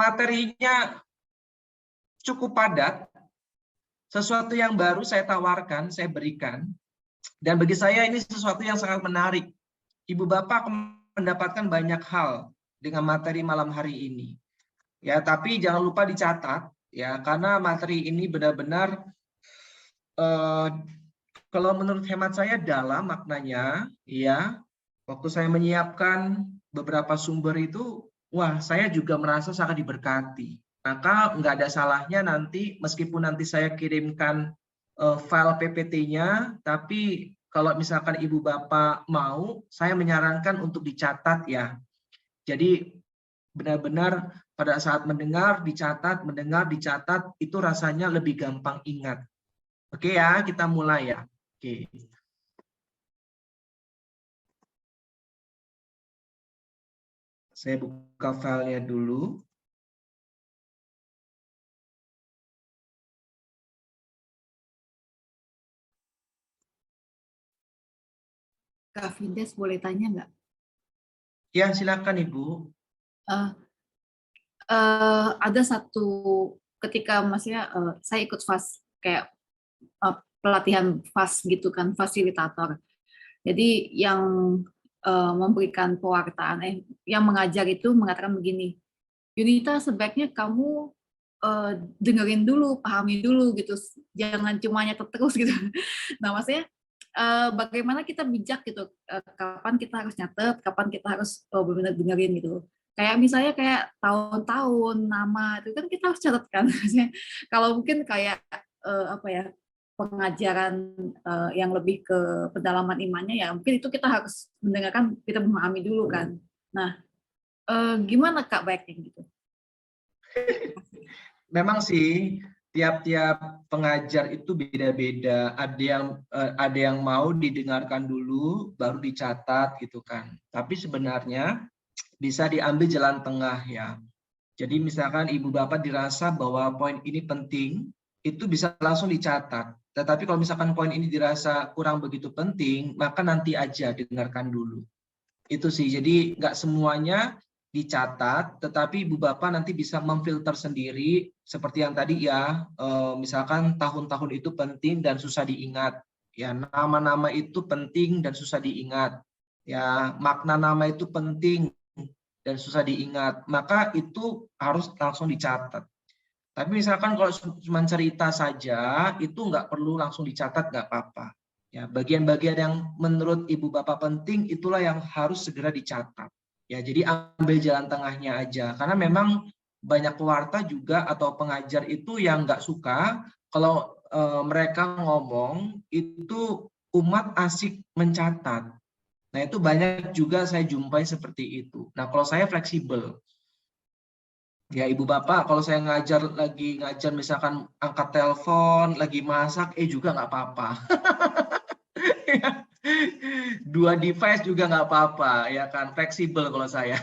materinya cukup padat, sesuatu yang baru saya tawarkan, saya berikan, dan bagi saya ini sesuatu yang sangat menarik. Ibu Bapak mendapatkan banyak hal dengan materi malam hari ini. Ya, tapi jangan lupa dicatat ya, karena materi ini benar-benar kalau menurut hemat saya dalam maknanya ya. Waktu saya menyiapkan beberapa sumber itu, wah, saya juga merasa sangat diberkati. Maka nggak ada salahnya nanti, meskipun nanti saya kirimkan file PPT-nya, tapi kalau misalkan Ibu Bapak mau, saya menyarankan untuk dicatat ya. Jadi benar-benar pada saat mendengar, dicatat, itu rasanya lebih gampang ingat. Oke ya, kita mulai ya. Oke. Saya buka filenya dulu. Kak Fides boleh tanya nggak? Ya, silakan Ibu. Ada satu ketika maksudnya saya ikut FAS kayak pelatihan FAS gitu kan, fasilitator. Jadi yang memberikan pewartaan, yang mengajar itu mengatakan begini, Yunita sebaiknya kamu dengerin dulu, pahami dulu gitu, jangan cuma nyatet terus gitu. Nah maksudnya bagaimana kita bijak gitu, kapan kita harus nyatet, kapan kita harus benar-benar dengerin gitu. Kayak misalnya kayak tahun-tahun nama itu kan kita harus catat kan. Kalau mungkin kayak apa ya, pengajaran yang lebih ke pendalaman imannya ya mungkin itu kita harus mendengarkan, kita memahami dulu kan. Nah gimana Kak baiknya gitu? Memang sih tiap-tiap pengajar itu beda-beda. Ada yang mau didengarkan dulu baru dicatat gitu kan. Tapi sebenarnya bisa diambil jalan tengah ya. Jadi misalkan Ibu Bapak dirasa bahwa poin ini penting, itu bisa langsung dicatat. Tetapi kalau misalkan poin ini dirasa kurang begitu penting, maka nanti aja dengarkan dulu. Itu sih, jadi nggak semuanya dicatat, tetapi Ibu Bapak nanti bisa memfilter sendiri, seperti yang tadi ya, misalkan tahun-tahun itu penting dan susah diingat. Ya, nama-nama itu penting dan susah diingat. Ya, makna nama itu penting dan susah diingat, maka itu harus langsung dicatat. Tapi misalkan kalau cuma cerita saja, itu nggak perlu langsung dicatat, nggak apa-apa. Ya, bagian-bagian yang menurut Ibu Bapak penting, itulah yang harus segera dicatat. Ya, jadi ambil jalan tengahnya aja. Karena memang banyak pewarta juga atau pengajar itu yang nggak suka kalau mereka ngomong itu umat asik mencatat. Nah, itu banyak juga saya jumpai seperti itu. Nah, kalau saya fleksibel. Ya, Ibu Bapak, kalau saya lagi ngajar misalkan angkat telepon, lagi masak, juga nggak apa-apa. Dua device juga nggak apa-apa, ya kan? Fleksibel kalau saya.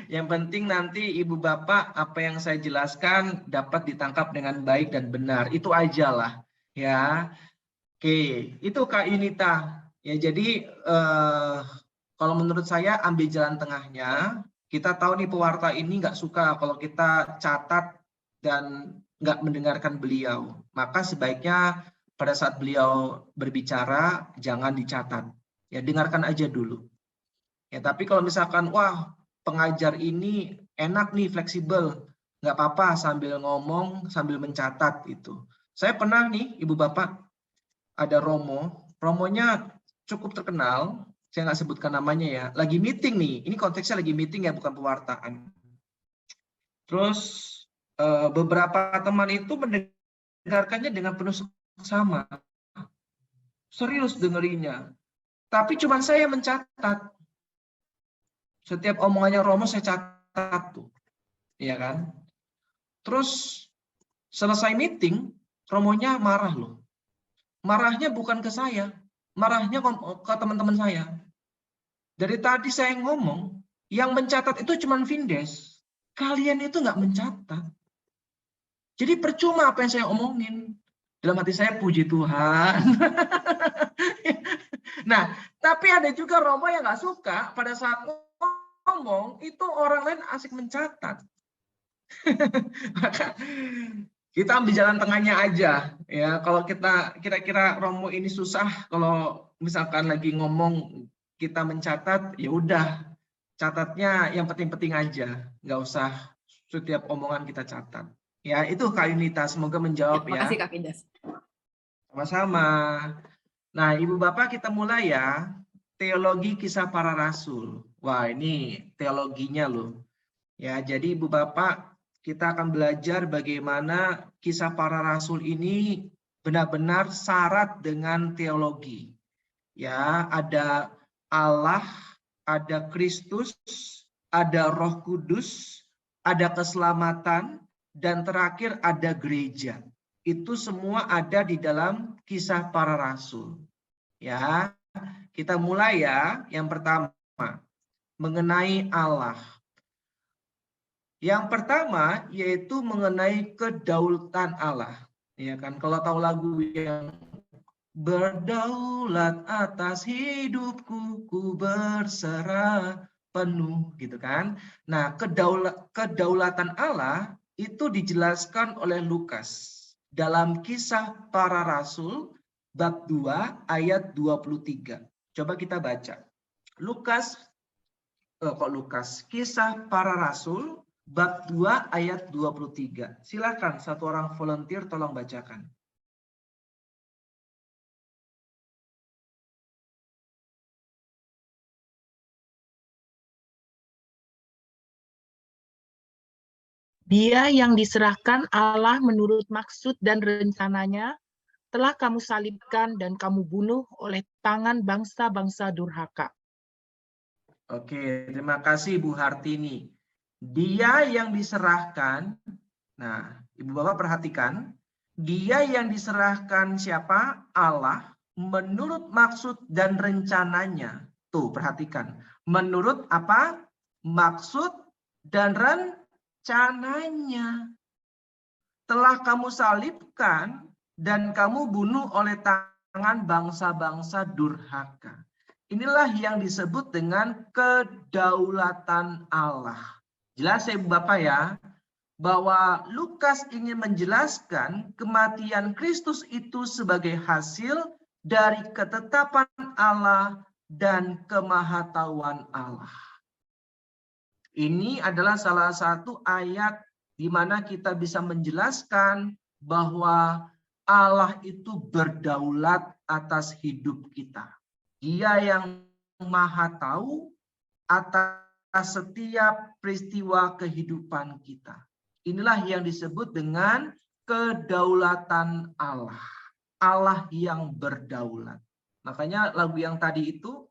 Yang penting nanti Ibu Bapak, apa yang saya jelaskan dapat ditangkap dengan baik dan benar. Itu aja lah. Ya, oke. Itu Kak Yunita. Ya, jadi kalau menurut saya ambil jalan tengahnya. Kita tahu nih pewarta ini nggak suka kalau kita catat dan nggak mendengarkan beliau. Maka sebaiknya pada saat beliau berbicara jangan dicatat. Ya, dengarkan aja dulu. Ya, tapi kalau misalkan wah pengajar ini enak nih, fleksibel, nggak apa-apa sambil ngomong sambil mencatat itu. Saya pernah nih Ibu Bapak ada Romonya cukup terkenal, saya nggak sebutkan namanya ya, lagi meeting nih, ini konteksnya lagi meeting ya, bukan pewartaan. Terus beberapa teman itu mendengarkannya dengan penuh seksama, serius dengerinnya, tapi cuma saya mencatat. Setiap omongannya Romo saya catat tuh, ya kan? Terus selesai meeting, Romonya marah loh. Marahnya bukan ke saya, marahnya ke teman-teman saya. Dari tadi saya ngomong, yang mencatat itu cuma Vindes. Kalian itu nggak mencatat. Jadi percuma apa yang saya omongin. Dalam hati saya, puji Tuhan. Nah, tapi ada juga Romo yang nggak suka pada saat ngomong, itu orang lain asik mencatat. Maka kita ambil jalan tengahnya aja ya. Kalau kita kira-kira Romo ini susah, kalau misalkan lagi ngomong kita mencatat, ya udah catatnya yang penting-penting aja, nggak usah setiap omongan kita catat. Ya itu Kak Yunita, semoga menjawab ya. Makasih Kak Fidas. Sama-sama. Nah Ibu Bapak kita mulai ya. Teologi kisah para rasul. Wah ini teologinya loh. Ya jadi Ibu Bapak, kita akan belajar bagaimana kisah para rasul ini benar-benar syarat dengan teologi. Ya, ada Allah, ada Kristus, ada Roh Kudus, ada keselamatan, dan terakhir ada gereja. Itu semua ada di dalam kisah para rasul. Ya, kita mulai ya. Yang pertama, mengenai Allah. Yang pertama yaitu mengenai kedaulatan Allah. Ya kan, kalau tahu lagu yang berdaulat atas hidupku, ku berserah penuh gitu kan. Nah, kedaulatan Allah itu dijelaskan oleh Lukas dalam Kisah Para Rasul bab 2 ayat 23. Coba kita baca. Kisah Para Rasul bab 2 ayat 23. Silakan satu orang volunteer tolong bacakan. Dia yang diserahkan Allah menurut maksud dan rencananya telah kamu salibkan dan kamu bunuh oleh tangan bangsa-bangsa durhaka. Oke, terima kasih Bu Hartini. Dia yang diserahkan, nah Ibu Bapak perhatikan, dia yang diserahkan siapa? Allah, menurut maksud dan rencananya. Tuh, perhatikan. Menurut apa? Maksud dan rencananya. Telah kamu salibkan dan kamu bunuh oleh tangan bangsa-bangsa durhaka. Inilah yang disebut dengan kedaulatan Allah. Jelas ya Bapak ya, bahwa Lukas ingin menjelaskan kematian Kristus itu sebagai hasil dari ketetapan Allah dan kemahatauan Allah. Ini adalah salah satu ayat di mana kita bisa menjelaskan bahwa Allah itu berdaulat atas hidup kita. Dia yang maha tahu atas setiap peristiwa kehidupan kita. Inilah yang disebut dengan kedaulatan Allah. Allah yang berdaulat. Makanya lagu yang tadi itu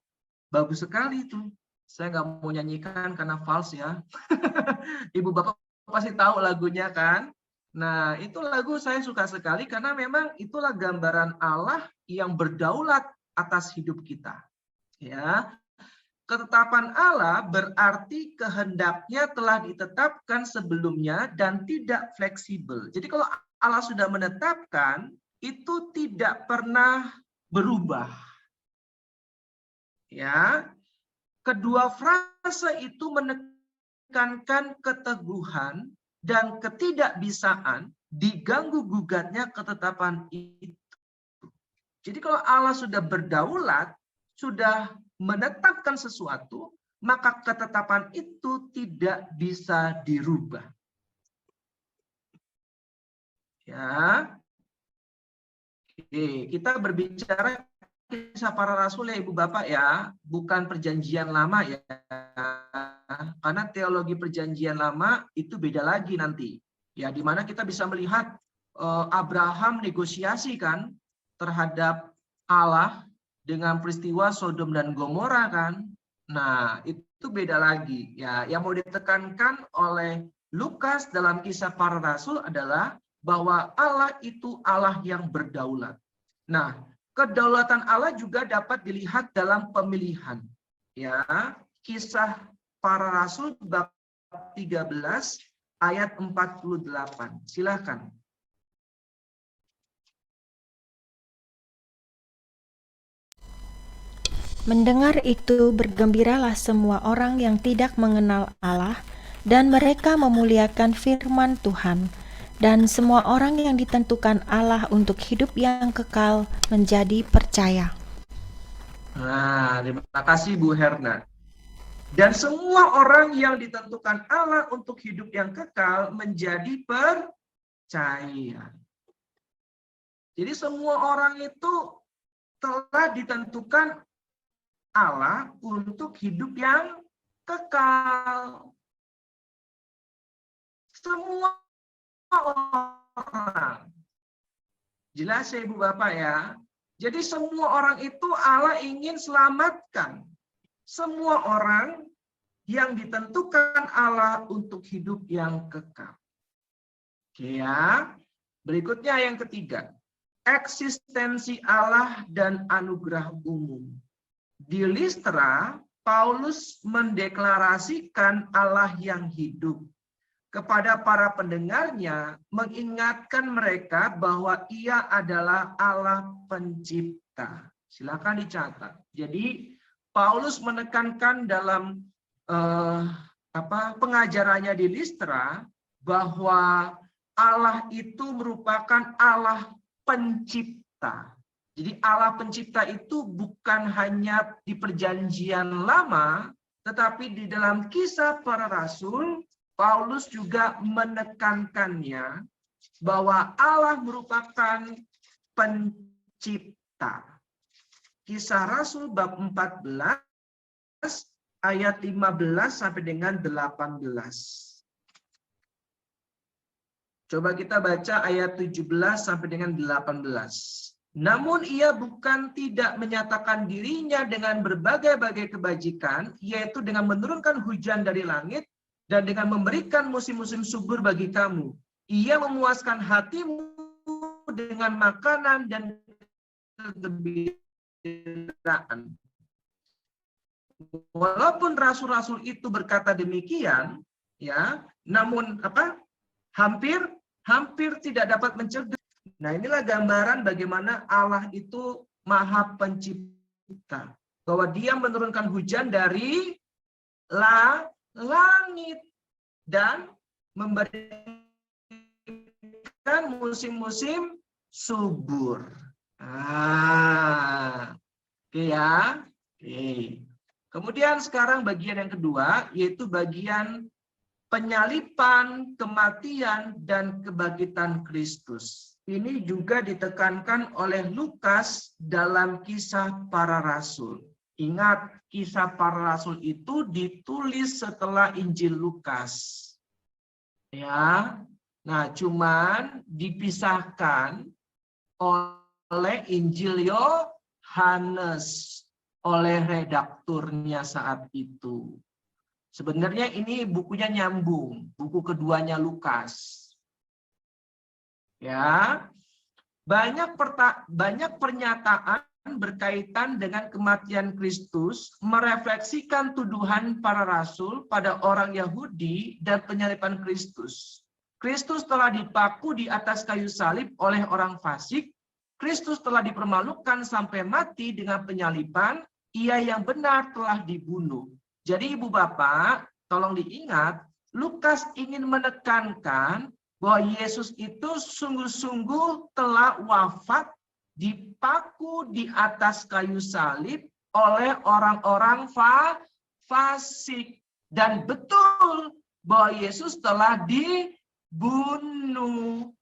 bagus sekali itu. Saya nggak mau nyanyikan karena fals ya. Ibu Bapak pasti tahu lagunya kan. Nah itu lagu saya suka sekali karena memang itulah gambaran Allah yang berdaulat atas hidup kita. Ya, ketetapan Allah berarti kehendaknya telah ditetapkan sebelumnya dan tidak fleksibel. Jadi kalau Allah sudah menetapkan, itu tidak pernah berubah. Ya, kedua frase itu menekankan keteguhan dan ketidakbisaan diganggu gugatnya ketetapan itu. Jadi kalau Allah sudah berdaulat, sudah menetapkan sesuatu, maka ketetapan itu tidak bisa dirubah. Ya. Oke, kita berbicara kisah para rasul ya Ibu Bapak ya, bukan perjanjian lama ya. Karena teologi perjanjian lama itu beda lagi nanti. Ya, di mana kita bisa melihat Abraham negosiasi kan terhadap Allah dengan peristiwa Sodom dan Gomora kan. Nah, itu beda lagi ya. Yang mau ditekankan oleh Lukas dalam kisah para rasul adalah bahwa Allah itu Allah yang berdaulat. Nah, kedaulatan Allah juga dapat dilihat dalam pemilihan. Ya, kisah para rasul bab 13 ayat 48. Silakan. Mendengar itu, bergembiralah semua orang yang tidak mengenal Allah, dan mereka memuliakan firman Tuhan. Dan semua orang yang ditentukan Allah untuk hidup yang kekal menjadi percaya. Nah, terima kasih Bu Herna. Dan semua orang yang ditentukan Allah untuk hidup yang kekal menjadi percaya. Jadi semua orang itu telah ditentukan Allah untuk hidup yang kekal. Semua orang. Jelas ya Ibu Bapak ya. Jadi semua orang itu Allah ingin selamatkan. Semua orang yang ditentukan Allah untuk hidup yang kekal. Oke ya. Berikutnya yang ketiga. Eksistensi Allah dan anugerah umum. Di Listra, Paulus mendeklarasikan Allah yang hidup. Kepada para pendengarnya, mengingatkan mereka bahwa ia adalah Allah pencipta. Silakan dicatat. Jadi, Paulus menekankan dalam pengajarannya di Listra bahwa Allah itu merupakan Allah pencipta. Jadi Allah pencipta itu bukan hanya di perjanjian lama, tetapi di dalam Kisah Para Rasul, Paulus juga menekankannya bahwa Allah merupakan pencipta. Kisah Rasul bab 14 ayat 15 sampai dengan 18. Coba kita baca ayat 17 sampai dengan 18. Namun ia bukan tidak menyatakan dirinya dengan berbagai-bagai kebajikan, yaitu dengan menurunkan hujan dari langit dan dengan memberikan musim-musim subur bagi kamu. Ia memuaskan hatimu dengan makanan dan kegembiraan. Walaupun rasul-rasul itu berkata demikian, ya, namun hampir tidak dapat mencegah. Nah, inilah gambaran bagaimana Allah itu Maha Pencipta. Bahwa Dia menurunkan hujan dari langit dan memberikan musim-musim subur. Oke ya. Oke. Kemudian sekarang bagian yang kedua, yaitu bagian penyalipan, kematian, dan kebangkitan Kristus. Ini juga ditekankan oleh Lukas dalam Kisah Para Rasul. Ingat, Kisah Para Rasul itu ditulis setelah Injil Lukas. Ya. Nah, cuman dipisahkan oleh Injil Yohanes oleh redakturnya saat itu. Sebenarnya ini bukunya nyambung, buku keduanya Lukas. Ya, banyak pernyataan berkaitan dengan kematian Kristus merefleksikan tuduhan para rasul pada orang Yahudi dan penyaliban Kristus. Kristus telah dipaku di atas kayu salib oleh orang fasik. Kristus telah dipermalukan sampai mati dengan penyaliban. Ia yang benar telah dibunuh. Jadi Ibu Bapak, tolong diingat, Lukas ingin menekankan bahwa Yesus itu sungguh-sungguh telah wafat dipaku di atas kayu salib oleh orang-orang fasik. Dan betul bahwa Yesus telah dibunuh.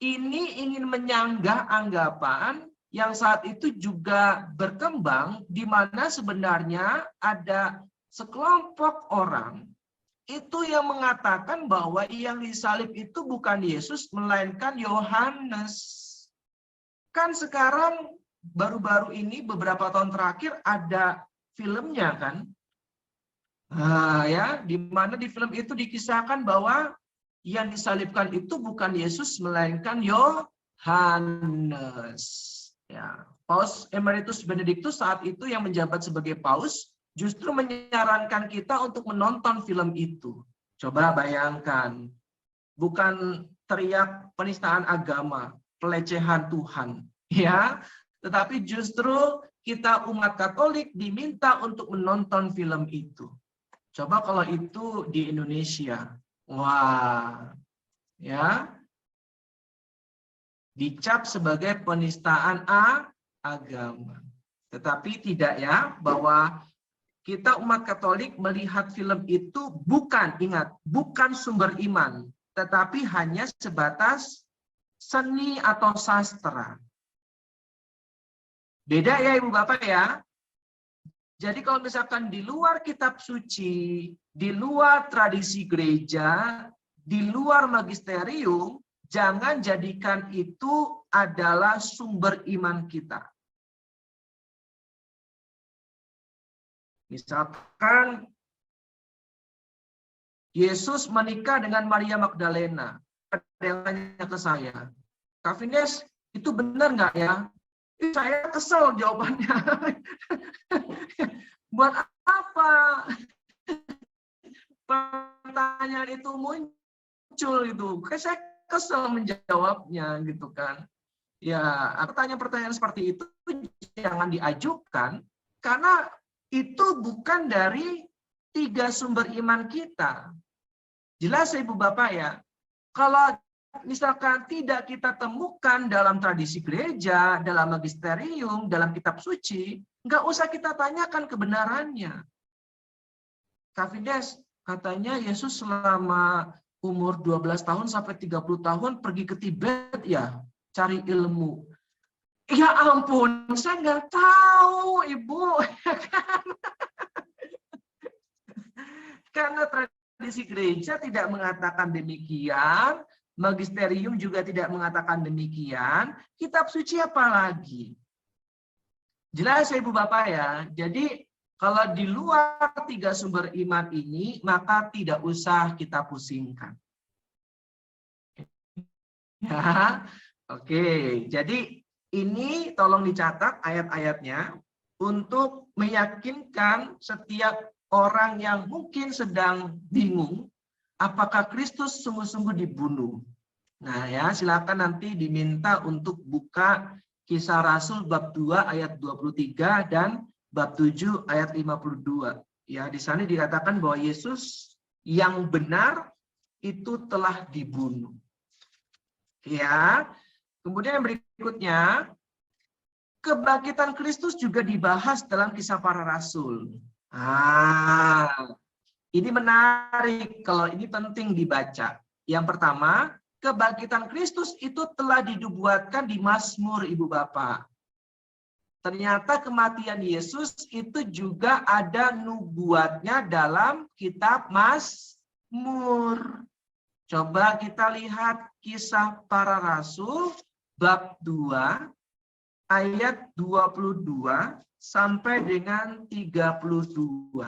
Ini ingin menyanggah anggapan yang saat itu juga berkembang, di mana sebenarnya ada sekelompok orang itu yang mengatakan bahwa yang disalib itu bukan Yesus, melainkan Yohanes. Kan sekarang baru-baru ini beberapa tahun terakhir ada filmnya kan, ya, di mana di film itu dikisahkan bahwa yang disalibkan itu bukan Yesus, melainkan Yohanes. Ya, Paus Emeritus Benedictus saat itu yang menjabat sebagai paus justru menyarankan kita untuk menonton film itu. Coba bayangkan, bukan teriak penistaan agama, pelecehan Tuhan, ya, tetapi justru kita umat Katolik diminta untuk menonton film itu. Coba kalau itu di Indonesia. Wah, ya. Dicap sebagai penistaan agama. Tetapi tidak ya, bahwa kita umat Katolik melihat film itu bukan, ingat, bukan sumber iman, tetapi hanya sebatas seni atau sastra. Beda ya Ibu Bapak ya. Jadi kalau misalkan di luar kitab suci, di luar tradisi gereja, di luar magisterium, jangan jadikan itu adalah sumber iman kita. Misalkan Yesus menikah dengan Maria Magdalena. Ada yang tanya ke saya, Kak Vines, itu benar nggak ya? Saya kesel jawabannya. Buat apa pertanyaan itu muncul itu? Saya kesel menjawabnya gitu kan. Ya, aku tanya pertanyaan seperti itu jangan diajukan karena itu bukan dari 3 sumber iman kita. Jelas Ibu Bapak ya. Kalau misalkan tidak kita temukan dalam tradisi gereja, dalam magisterium, dalam kitab suci, nggak usah kita tanyakan kebenarannya. Kak Fides, katanya Yesus selama umur 12 tahun sampai 30 tahun pergi ke Tibet ya, cari ilmu. Ya ampun, saya nggak tahu Ibu. Karena tradisi gereja tidak mengatakan demikian, magisterium juga tidak mengatakan demikian, kitab suci apa lagi? Jelas ya Ibu Bapak ya. Jadi kalau di luar 3 sumber iman ini, maka tidak usah kita pusingkan. Ya, oke. Jadi ini tolong dicatat ayat-ayatnya untuk meyakinkan setiap orang yang mungkin sedang bingung apakah Kristus sungguh-sungguh dibunuh. Nah ya, silakan nanti diminta untuk buka Kisah Rasul bab 2 ayat 23 dan bab 7 ayat 52. Ya, di sana dikatakan bahwa Yesus yang benar itu telah dibunuh. Ya. Kemudian berikutnya, kebangkitan Kristus juga dibahas dalam Kisah Para Rasul. Ini menarik, kalau ini penting dibaca. Yang pertama, kebangkitan Kristus itu telah dinubuatkan di Mazmur, Ibu Bapak. Ternyata kematian Yesus itu juga ada nubuatnya dalam kitab Mazmur. Coba kita lihat Kisah Para Rasul bab 2 ayat 22 sampai dengan 32.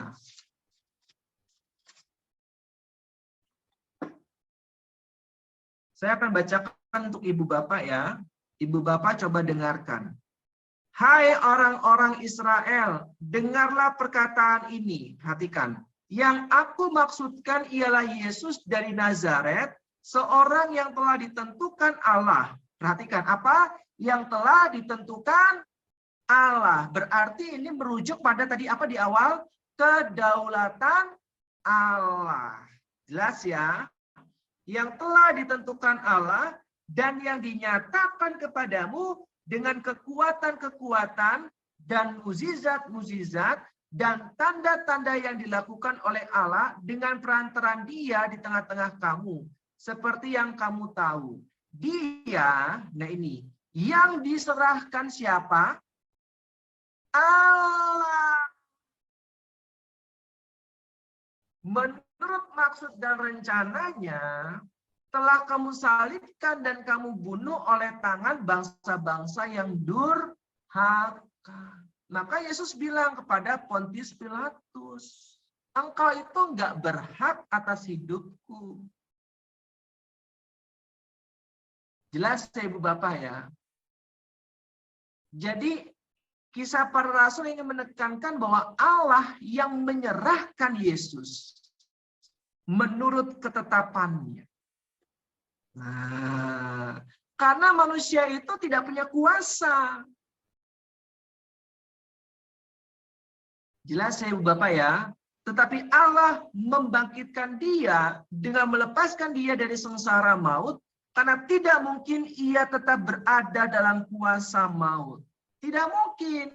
Saya akan bacakan untuk Ibu Bapak ya. Ibu Bapak coba dengarkan. Hai orang-orang Israel, dengarlah perkataan ini. Perhatikan. Yang aku maksudkan ialah Yesus dari Nazaret, seorang yang telah ditentukan Allah. Perhatikan apa? Yang telah ditentukan Allah. Berarti ini merujuk pada tadi apa di awal? Kedaulatan Allah. Jelas ya? Yang telah ditentukan Allah dan yang dinyatakan kepadamu dengan kekuatan-kekuatan dan mukjizat-mukjizat dan tanda-tanda yang dilakukan oleh Allah dengan perantaraan Dia di tengah-tengah kamu. Seperti yang kamu tahu. Dia, nah ini, yang diserahkan siapa? Allah. Menurut maksud dan rencananya, telah kamu salibkan dan kamu bunuh oleh tangan bangsa-bangsa yang durhaka. Maka Yesus bilang kepada Pontius Pilatus, engkau itu enggak berhak atas hidupku. Jelas ya Ibu Bapak ya. Jadi Kisah Para Rasul ingin menekankan bahwa Allah yang menyerahkan Yesus menurut ketetapannya. Nah, karena manusia itu tidak punya kuasa. Jelas ya Ibu Bapak ya. Tetapi Allah membangkitkan dia dengan melepaskan dia dari sengsara maut, karena tidak mungkin ia tetap berada dalam kuasa maut. Tidak mungkin.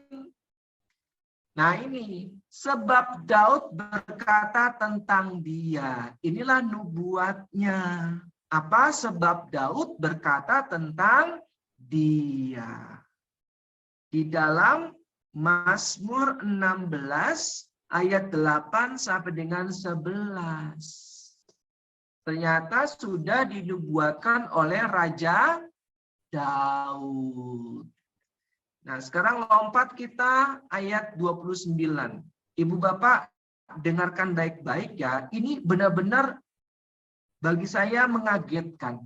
Nah ini, sebab Daud berkata tentang dia. Inilah nubuatnya. Apa sebab Daud berkata tentang dia? Di dalam Mazmur 16 ayat 8 sampai dengan 11. Ternyata sudah dinubuatkan oleh Raja Daud. Nah, sekarang lompat kita ayat 29. Ibu Bapak dengarkan baik-baik ya. Ini benar-benar bagi saya mengagetkan.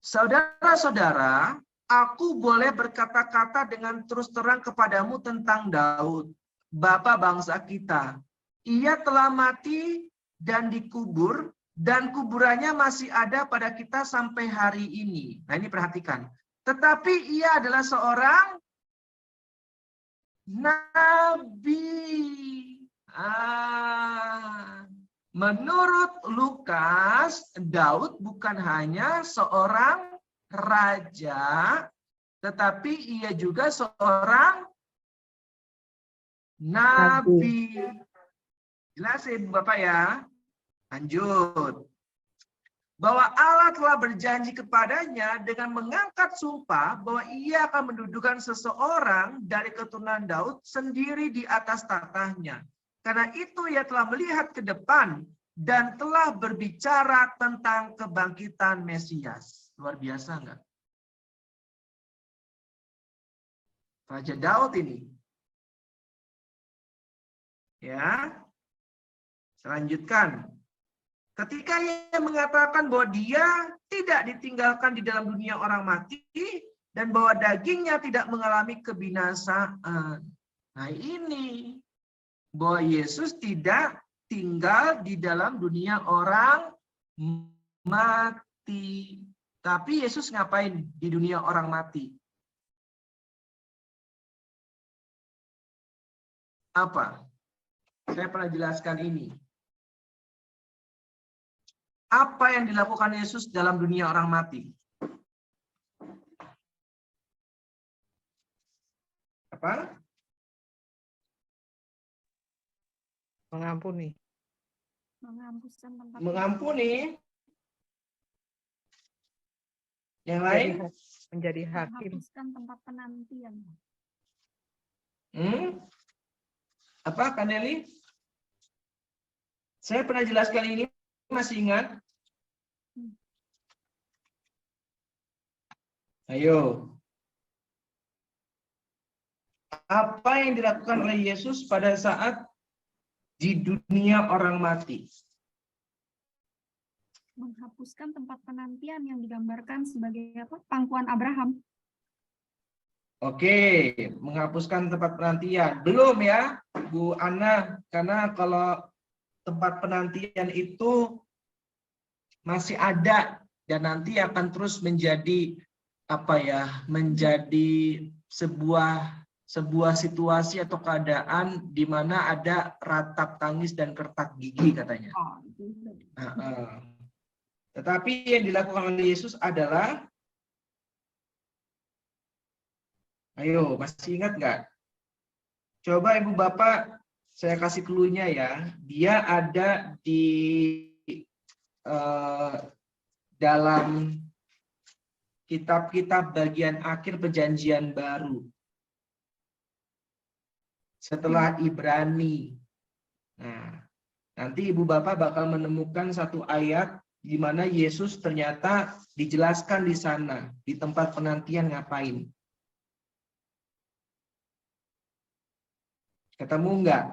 Saudara-saudara, aku boleh berkata-kata dengan terus terang kepadamu tentang Daud, bapa bangsa kita. Ia telah mati dan dikubur, dan kuburannya masih ada pada kita sampai hari ini. Nah ini perhatikan. Tetapi ia adalah seorang nabi. Menurut Lukas, Daud bukan hanya seorang raja, tetapi ia juga seorang nabi. Jelas ya Bapak ya? Lanjut. Bahwa Allah telah berjanji kepadanya dengan mengangkat sumpah bahwa ia akan mendudukan seseorang dari keturunan Daud sendiri di atas tahtanya. Karena itu ia telah melihat ke depan dan telah berbicara tentang kebangkitan Mesias. Luar biasa enggak? Raja Daud ini. Ya. Selanjutkan. Ketika ia mengatakan bahwa dia tidak ditinggalkan di dalam dunia orang mati dan bahwa dagingnya tidak mengalami kebinasaan. Nah ini, bahwa Yesus tidak tinggal di dalam dunia orang mati. Tapi Yesus ngapain di dunia orang mati? Apa? Saya pernah jelaskan ini. Apa yang dilakukan Yesus dalam dunia orang mati? Apa? Mengampuni. Mengampuni. Yang lain? Menjadi hakim. Menghapuskan tempat penantian. Apa, Kaneli? Saya pernah jelaskan ini. Masih ingat? Ayo. Apa yang dilakukan oleh Yesus pada saat di dunia orang mati? Menghapuskan tempat penantian yang digambarkan sebagai apa? Pangkuan Abraham. Oke, menghapuskan tempat penantian. Belum ya, Bu Ana, karena kalau tempat penantian itu masih ada dan nanti akan terus menjadi apa ya? Menjadi sebuah situasi atau keadaan di mana ada ratap tangis dan kertak gigi katanya. Tetapi yang dilakukan oleh Yesus adalah, ayo masih ingat nggak? Coba Ibu Bapak saya kasih clue-nya ya. Dia ada di dalam kitab-kitab bagian akhir Perjanjian Baru. Setelah Ibrani. Nah, nanti Ibu Bapak bakal menemukan satu ayat di mana Yesus ternyata dijelaskan di sana, di tempat penantian ngapain. Ketemu enggak?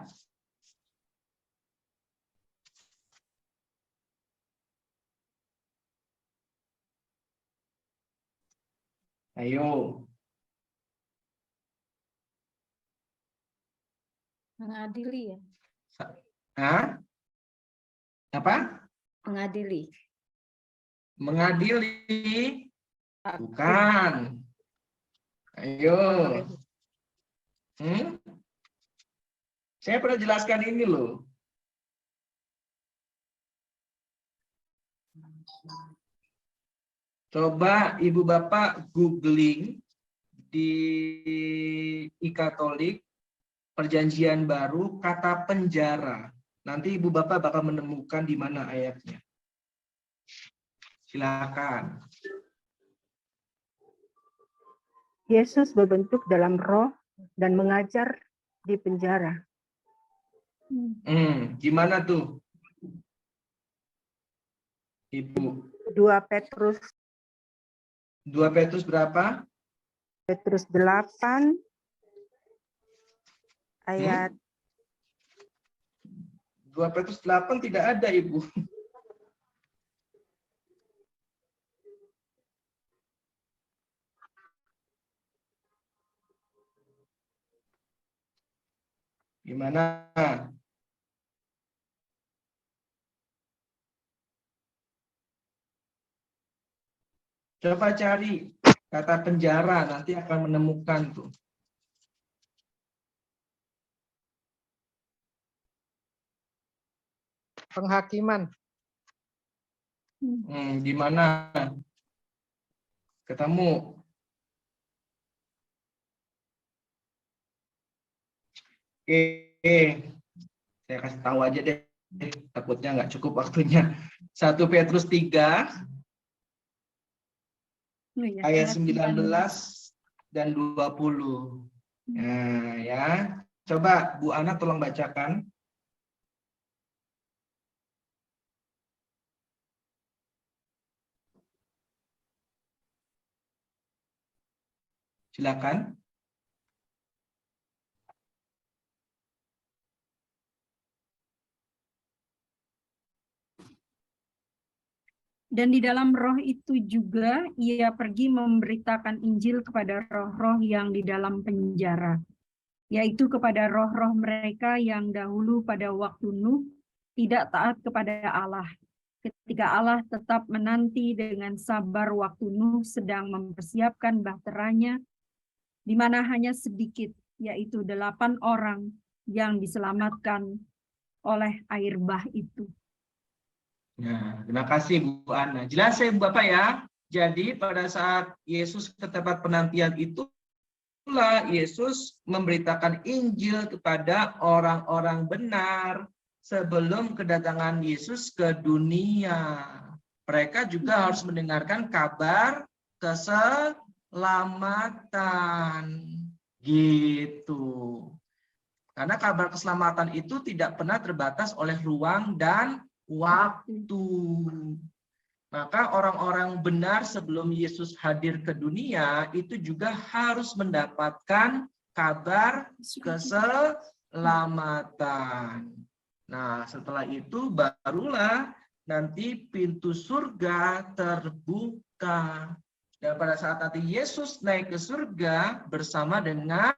Ayo. Mengadili ya. Hah? Apa? Mengadili. Mengadili? Bukan. Ayo. Saya pernah jelaskan ini loh. Coba Ibu Bapak googling di e-Katolik Perjanjian Baru kata penjara. Nanti Ibu Bapak bakal menemukan di mana ayatnya. Silakan. Yesus berbentuk dalam roh dan mengajar di penjara. Gimana tuh? Ibu. 2 Petrus 2 Petrus berapa? Petrus 8 ayat 2 Petrus 8 tidak ada, Ibu. Gimana? Coba cari kata penjara, nanti akan menemukan tuh. Penghakiman. Gimana? Ketemu. Oke, saya kasih tahu aja deh. Takutnya nggak cukup waktunya. 1 Petrus 3 ayat 19 dan 20. Nah, ya. Coba Bu Ana tolong bacakan. Silakan. Dan di dalam roh itu juga ia pergi memberitakan Injil kepada roh-roh yang di dalam penjara, yaitu kepada roh-roh mereka yang dahulu pada waktu Nuh tidak taat kepada Allah, ketika Allah tetap menanti dengan sabar waktu Nuh sedang mempersiapkan bahteranya, di mana hanya sedikit, yaitu 8 orang yang diselamatkan oleh air bah itu. Nah, terima kasih Bu Ana. Jelas ya Bapak ya. Jadi pada saat Yesus ke tempat penantian itulah Yesus memberitakan Injil kepada orang-orang benar sebelum kedatangan Yesus ke dunia. Mereka juga harus mendengarkan kabar keselamatan. Gitu. Karena kabar keselamatan itu tidak pernah terbatas oleh ruang dan waktu. Maka orang-orang benar sebelum Yesus hadir ke dunia itu juga harus mendapatkan kabar keselamatan. Nah, setelah itu barulah nanti pintu surga terbuka. Dan pada saat nanti Yesus naik ke surga bersama dengan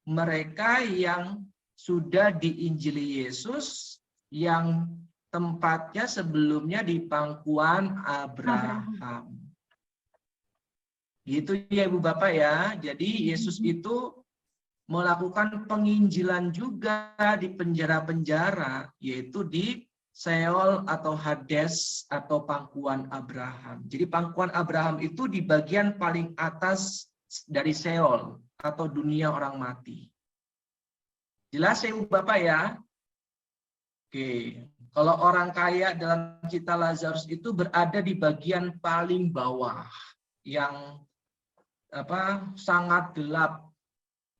mereka yang sudah diinjili Yesus, yang tempatnya sebelumnya di pangkuan Abraham. Gitu ya Ibu Bapak ya. Jadi Yesus itu melakukan penginjilan juga di penjara-penjara, yaitu di Seol atau Hades atau pangkuan Abraham. Jadi pangkuan Abraham itu di bagian paling atas dari Seol atau dunia orang mati. Jelas ya Ibu Bapak ya? Oke. Kalau orang kaya dalam cerita Lazarus itu berada di bagian paling bawah yang sangat gelap.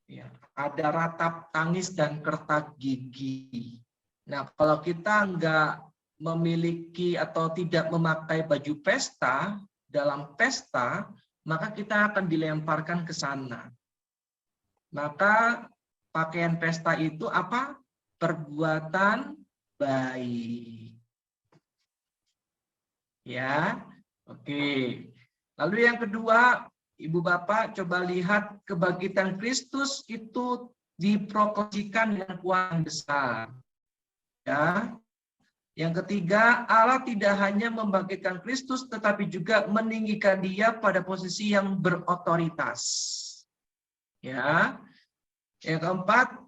Ya, ada ratap tangis dan kertak gigi. Nah, kalau kita nggak memiliki atau tidak memakai baju pesta dalam pesta, maka kita akan dilemparkan ke sana. Maka pakaian pesta itu apa? Perbuatan baik. Ya, oke. Lalu yang kedua, Ibu Bapak coba lihat kebangkitan Kristus itu diproklamasikan dengan kuasa yang besar. Ya. Yang ketiga, Allah tidak hanya membangkitkan Kristus tetapi juga meninggikan Dia pada posisi yang berotoritas. Ya. Yang keempat,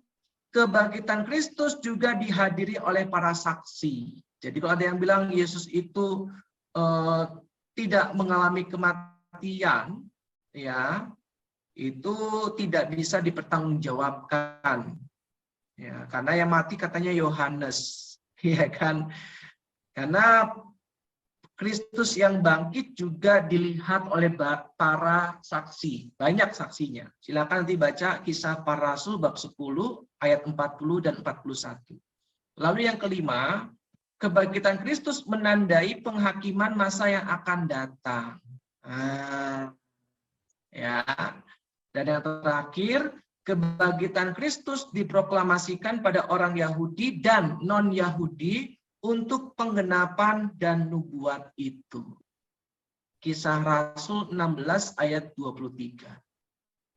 kebangkitan Kristus juga dihadiri oleh para saksi. Jadi kalau ada yang bilang Yesus itu tidak mengalami kematian, ya, itu tidak bisa dipertanggungjawabkan. Ya, karena yang mati katanya Yohanes, ya kan? Karena Kristus yang bangkit juga dilihat oleh para saksi, banyak saksinya. Silakan nanti baca Kisah Para Rasul bab 10 ayat 40 dan 41. Lalu yang kelima, kebangkitan Kristus menandai penghakiman masa yang akan datang. Ya. Dan yang terakhir, kebangkitan Kristus diproklamasikan pada orang Yahudi dan non-Yahudi untuk penggenapan dan nubuat itu. Kisah Rasul 16 ayat 23.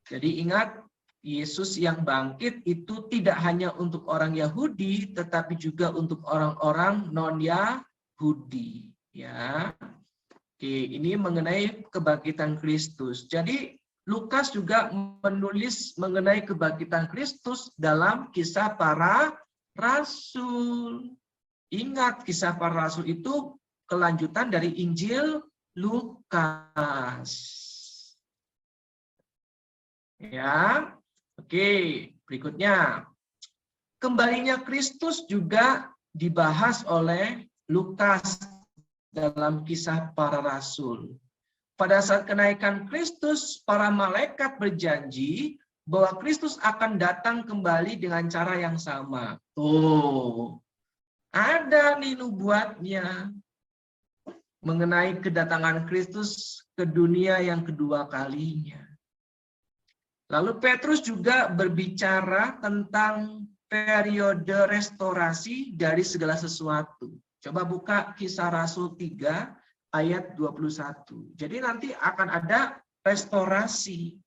Jadi ingat, Yesus yang bangkit itu tidak hanya untuk orang Yahudi, tetapi juga untuk orang-orang non-Yahudi. Ya, oke, ini mengenai kebangkitan Kristus. Jadi Lukas juga menulis mengenai kebangkitan Kristus dalam Kisah Para Rasul. Ingat, Kisah Para Rasul itu kelanjutan dari Injil Lukas. Ya, oke. Berikutnya, kembalinya Kristus juga dibahas oleh Lukas dalam Kisah Para Rasul. Pada saat kenaikan Kristus, para malaikat berjanji bahwa Kristus akan datang kembali dengan cara yang sama. Tuh. Ada nih nubuatnya mengenai kedatangan Kristus ke dunia yang kedua kalinya. Lalu Petrus juga berbicara tentang periode restorasi dari segala sesuatu. Coba buka Kisah Rasul 3 ayat 21. Jadi nanti akan ada restorasi.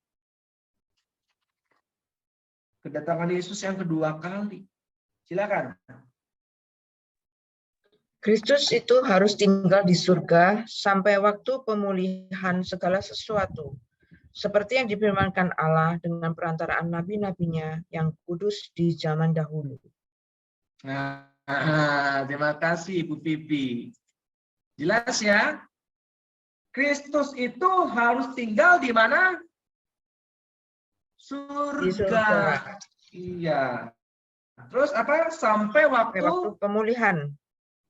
Kedatangan Yesus yang kedua kali. Silakan. Kristus itu harus tinggal di surga sampai waktu pemulihan segala sesuatu, seperti yang difirmankan Allah dengan perantaraan nabi-nabinya yang kudus di zaman dahulu. Nah, terima kasih Ibu Pipi. Jelas ya? Kristus itu harus tinggal di mana? Surga. Di surga. Iya. Terus apa? Sampai waktu pemulihan.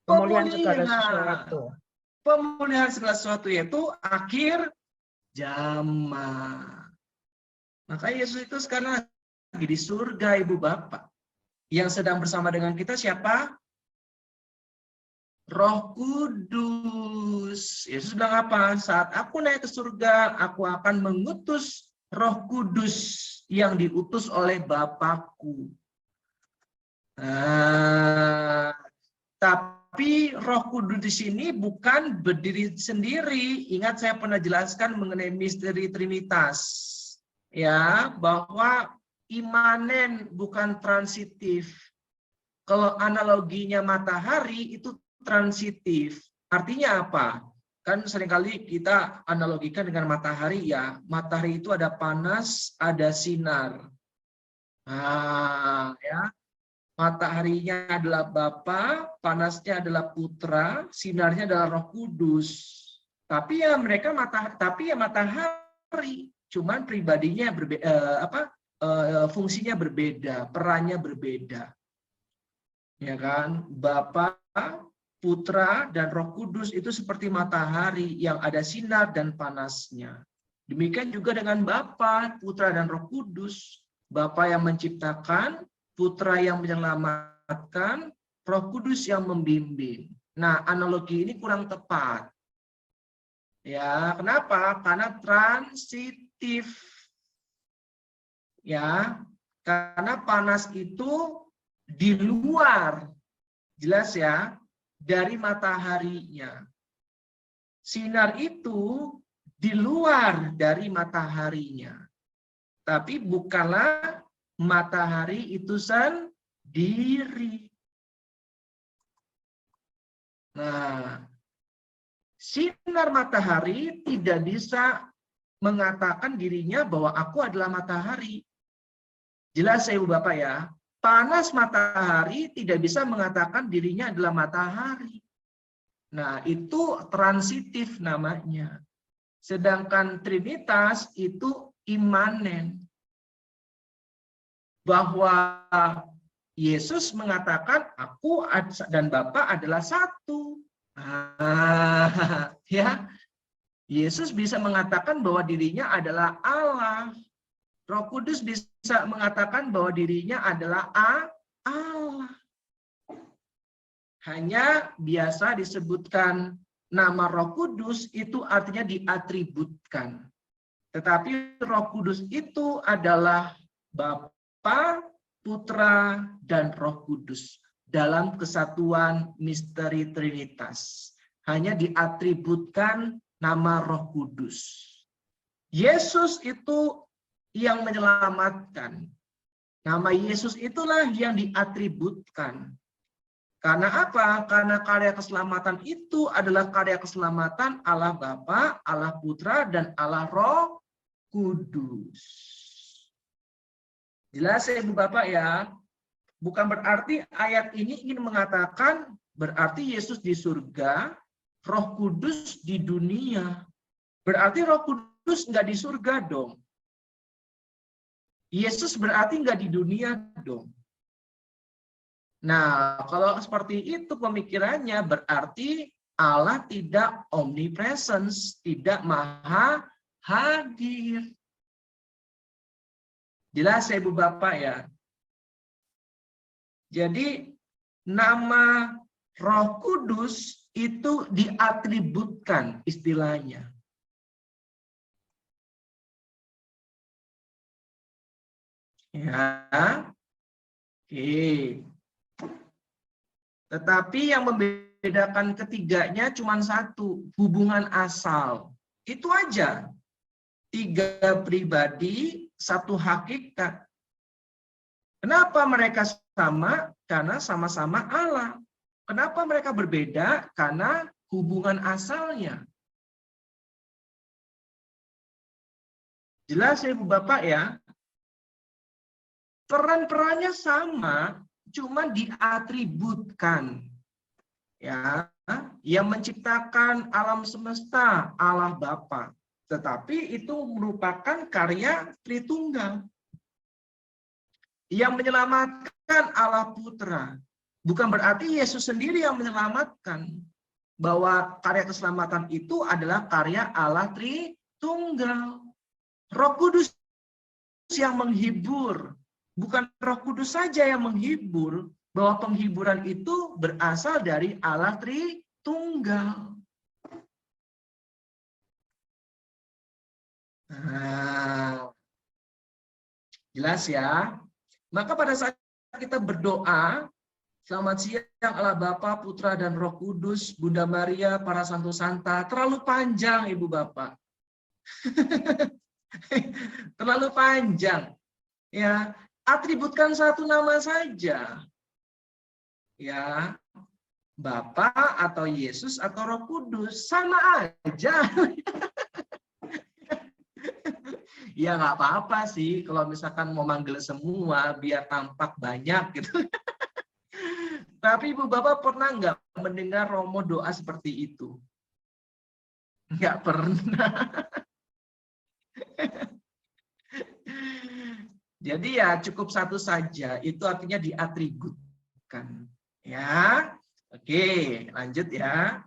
Pemulihan segala sesuatu. Pemulihan segala sesuatu yaitu akhir zaman. Maka Yesus itu sekarang lagi di surga, Ibu Bapak. Yang sedang bersama dengan kita siapa? Roh Kudus. Yesus bilang apa? Saat aku naik ke surga, aku akan mengutus Roh Kudus yang diutus oleh Bapakku. Tapi Roh Kudus di sini bukan berdiri sendiri. Ingat saya pernah jelaskan mengenai misteri Trinitas. Ya, bahwa imanen bukan transitif. Kalau analoginya matahari itu transitif. Artinya apa? Kan seringkali kita analogikan dengan matahari ya. Matahari itu ada panas, ada sinar. Nah, ya. Mataharinya adalah Bapa, panasnya adalah Putra, sinarnya adalah Roh Kudus. Tapi ya mereka matahari, cuman pribadinya berbeda, fungsinya berbeda, perannya berbeda. Ya kan? Bapa, Putra dan Roh Kudus itu seperti matahari yang ada sinar dan panasnya. Demikian juga dengan Bapa, Putra dan Roh Kudus. Bapa yang menciptakan, Putra yang menyelamatkan, Roh Kudus yang membimbing. Nah, analogi ini kurang tepat. Ya, kenapa? Karena transitif. Ya, karena panas itu di luar, jelas ya, dari mataharinya. Sinar itu di luar dari mataharinya. Tapi bukanlah matahari itu sendiri. Nah, sinar matahari tidak bisa mengatakan dirinya bahwa aku adalah matahari. Jelas ya Ibu Bapak ya, panas matahari tidak bisa mengatakan dirinya adalah matahari. Nah, itu transitif namanya. Sedangkan Trinitas itu imanen. Bahwa Yesus mengatakan, aku dan Bapa adalah satu. Ya, Yesus bisa mengatakan bahwa dirinya adalah Allah. Roh Kudus bisa mengatakan bahwa dirinya adalah Allah. Hanya biasa disebutkan nama Roh Kudus itu artinya diatributkan. Tetapi Roh Kudus itu adalah Bapa, Putra, dan Roh Kudus dalam kesatuan misteri Trinitas. Hanya diatributkan nama Roh Kudus. Yesus itu yang menyelamatkan. Nama Yesus itulah yang diatributkan. Karena apa? Karena karya keselamatan itu adalah karya keselamatan Allah Bapa, Allah Putra, dan Allah Roh Kudus. Jelas ya Ibu Bapak ya? Bukan berarti ayat ini ingin mengatakan berarti Yesus di surga, Roh Kudus di dunia. Berarti Roh Kudus nggak di surga dong. Yesus berarti nggak di dunia dong. Nah, kalau seperti itu pemikirannya berarti Allah tidak omnipresence, tidak maha hadir. Jelas ya Ibu Bapak ya? Jadi nama Roh Kudus itu diatributkan istilahnya. Ya. Oke. Tetapi yang membedakan ketiganya cuma satu, hubungan asal. Itu aja. 3 pribadi, 1 hakikat. Kenapa mereka sama? Karena sama-sama Allah. Kenapa mereka berbeda? Karena hubungan asalnya. Jelas ya Ibu Bapak ya? Peran-perannya sama, cuma diatributkan. Ya, yang menciptakan alam semesta Allah Bapa, tetapi itu merupakan karya Tritunggal. Yang menyelamatkan Allah Putra, bukan berarti Yesus sendiri yang menyelamatkan, bahwa karya keselamatan itu adalah karya Allah Tritunggal. Roh Kudus yang menghibur. Bukan Roh Kudus saja yang menghibur, bahwa penghiburan itu berasal dari Allah Tritunggal. Nah, jelas ya? Maka pada saat kita berdoa, selamat siang Allah Bapa, Putra, dan Roh Kudus, Bunda Maria, para Santo Santa, terlalu panjang Ibu Bapak. Terlalu panjang. Ya, atributkan satu nama saja. Ya, Bapa atau Yesus atau Roh Kudus, sama aja. Ya nggak apa-apa sih kalau misalkan mau manggil semua biar tampak banyak gitu. Tapi Ibu Bapak pernah nggak mendengar Romo doa seperti itu? Nggak pernah. Jadi ya cukup satu saja, itu artinya diatributkan. Ya, oke, lanjut ya.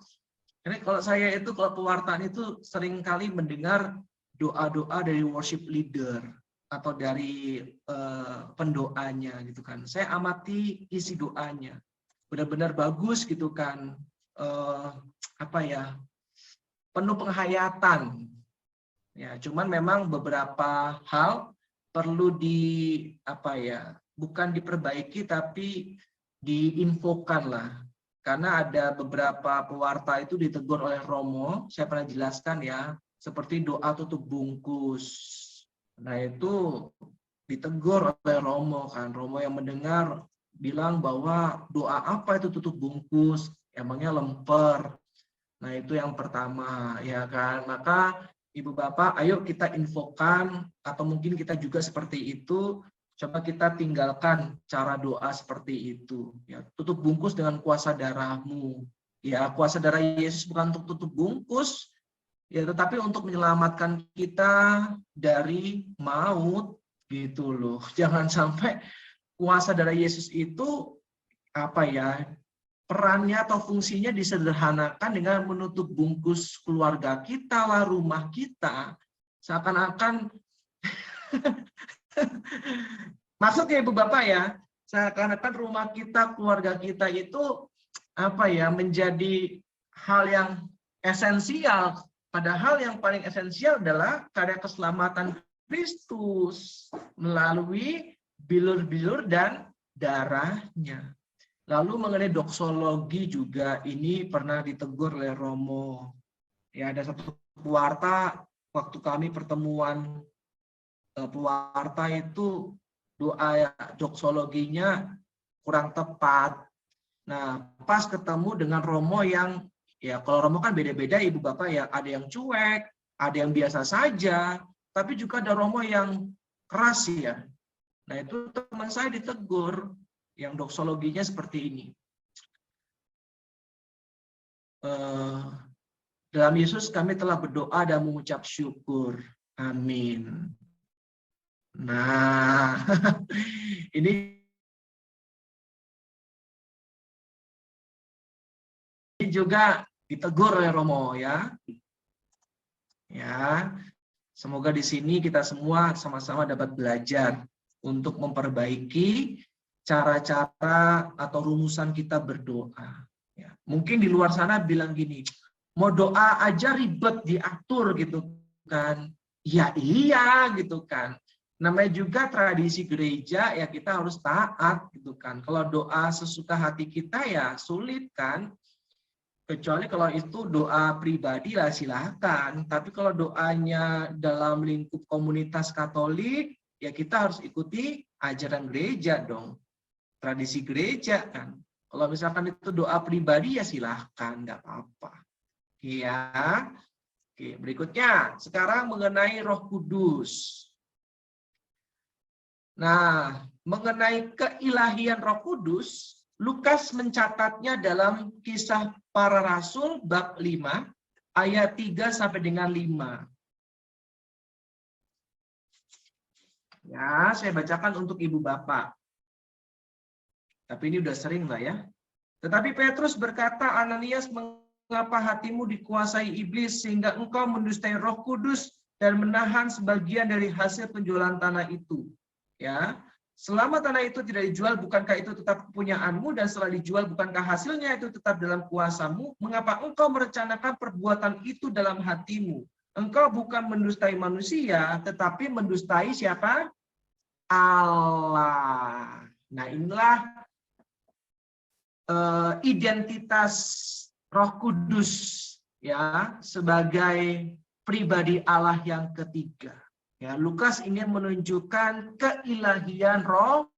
Ini kalau saya itu kalau pewartaan itu sering kali mendengar doa-doa dari worship leader atau dari pendoanya gitu kan. Saya amati isi doanya, benar-benar bagus gitu kan. Apa ya? Penuh penghayatan. Ya, cuman memang beberapa hal perlu bukan diperbaiki tapi diinfokan lah. Karena ada beberapa pewarta itu ditegur oleh Romo, saya pernah jelaskan ya, seperti doa tutup bungkus. Nah itu ditegur oleh Romo kan, Romo yang mendengar bilang bahwa doa apa itu tutup bungkus, emangnya lemper. Nah itu yang pertama ya kan, maka Ibu Bapak, ayo kita infokan, atau mungkin kita juga seperti itu, Coba kita tinggalkan cara doa seperti itu. Ya, tutup bungkus dengan kuasa darahmu. Ya, kuasa darah Yesus bukan untuk tutup bungkus, ya, tetapi untuk menyelamatkan kita dari maut, gitu loh. Jangan sampai kuasa darah Yesus itu perannya atau fungsinya disederhanakan dengan menutup bungkus keluarga kita lah, rumah kita, seakan-akan maksudnya Ibu Bapak ya, seakan-akan rumah kita, keluarga kita itu menjadi hal yang esensial, padahal yang paling esensial adalah karya keselamatan Kristus melalui bilur-bilur dan darahnya. Lalu mengenai doksologi juga ini pernah ditegur oleh Romo. Ya, ada satu pewarta waktu kami pertemuan pewarta itu doa doksologinya kurang tepat. Nah, pas ketemu dengan Romo yang, ya kalau Romo kan beda-beda Ibu Bapak ya, ada yang cuek, ada yang biasa saja, tapi juga ada Romo yang keras ya. Nah, itu teman saya ditegur, yang doksologinya seperti ini. Dalam Yesus kami telah berdoa dan mengucap syukur. Amin. Nah, ini juga ditegur oleh Romo ya. Ya, semoga di sini kita semua sama-sama dapat belajar untuk memperbaiki cara-cara atau rumusan kita berdoa. Ya, mungkin di luar sana bilang gini, mau doa aja ribet diatur gitu kan? Ya iya gitu kan. Namanya juga tradisi gereja ya kita harus taat gitu kan. Kalau doa sesuka hati kita ya sulit kan. Kecuali kalau itu doa pribadi lah silahkan. Tapi kalau doanya dalam lingkup komunitas Katolik, ya kita harus ikuti ajaran gereja dong. Tradisi gereja kan. Kalau misalkan itu doa pribadi ya silahkan, nggak apa-apa. Ya. Oke, berikutnya sekarang mengenai Roh Kudus. Nah, mengenai keilahian Roh Kudus, Lukas mencatatnya dalam Kisah Para Rasul bab 5 ayat 3 sampai dengan 5. Ya, saya bacakan untuk Ibu Bapak. Tapi ini udah sering lah ya. Tetapi Petrus berkata, Ananias, mengapa hatimu dikuasai iblis sehingga engkau mendustai Roh Kudus dan menahan sebagian dari hasil penjualan tanah itu? Ya, selama tanah itu tidak dijual, bukankah itu tetap kepunyaanmu, dan setelah dijual, bukankah hasilnya itu tetap dalam kuasamu? Mengapa engkau merencanakan perbuatan itu dalam hatimu? Engkau bukan mendustai manusia, tetapi mendustai siapa? Allah. Nah, inilah identitas Roh Kudus ya sebagai pribadi Allah yang ketiga. Ya, Lukas ingin menunjukkan keilahian Roh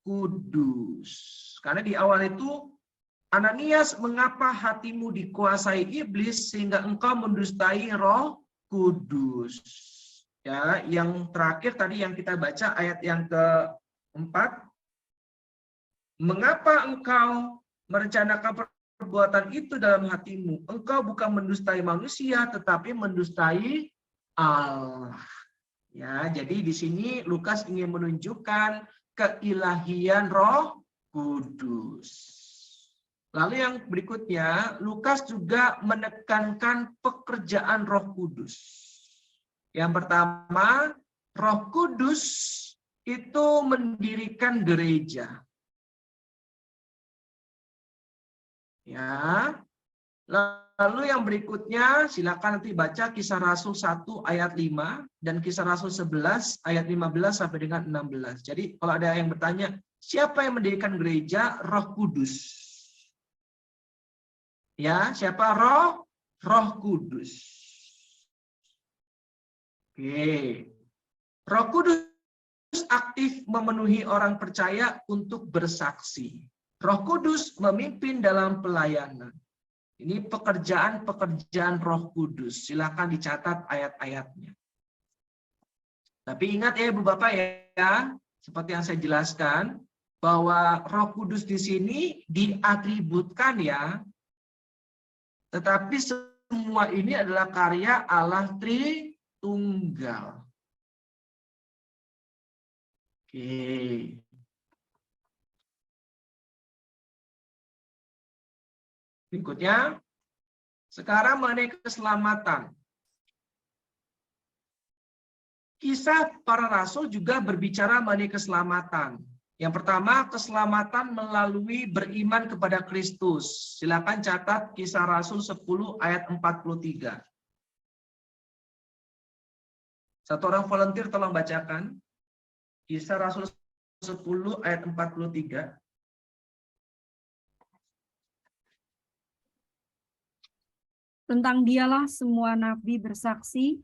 Kudus. Karena di awal itu, Ananias, mengapa hatimu dikuasai iblis sehingga engkau mendustai Roh Kudus? Ya, yang terakhir tadi yang kita baca ayat yang keempat. Mengapa engkau merencanakan perbuatan itu dalam hatimu? Engkau bukan mendustai manusia, tetapi mendustai Allah. Ya, jadi di sini Lukas ingin menunjukkan keilahian Roh Kudus. Lalu yang berikutnya, Lukas juga menekankan pekerjaan Roh Kudus. Yang pertama, Roh Kudus itu mendirikan gereja. Ya. Lalu yang berikutnya, silakan nanti baca Kisah Rasul 1 ayat 5 dan Kisah Rasul 11 ayat 15 sampai dengan 16. Jadi kalau ada yang bertanya, siapa yang mendirikan gereja? Roh Kudus. Ya, siapa? Roh Kudus. Oke. Roh Kudus aktif memenuhi orang percaya untuk bersaksi. Roh Kudus memimpin dalam pelayanan. Ini pekerjaan-pekerjaan Roh Kudus. Silakan dicatat ayat-ayatnya. Tapi ingat ya Ibu Bapak ya, seperti yang saya jelaskan, bahwa Roh Kudus di sini diatributkan ya, tetapi semua ini adalah karya Allah Tritunggal. Oke. Berikutnya, sekarang mengenai keselamatan. Kisah para rasul juga berbicara mengenai keselamatan. Yang pertama, keselamatan melalui beriman kepada Kristus. Silakan catat Kisah Rasul 10 ayat 43. Satu orang volunteer tolong bacakan. Kisah Rasul 10 ayat 43. Tentang dialah semua nabi bersaksi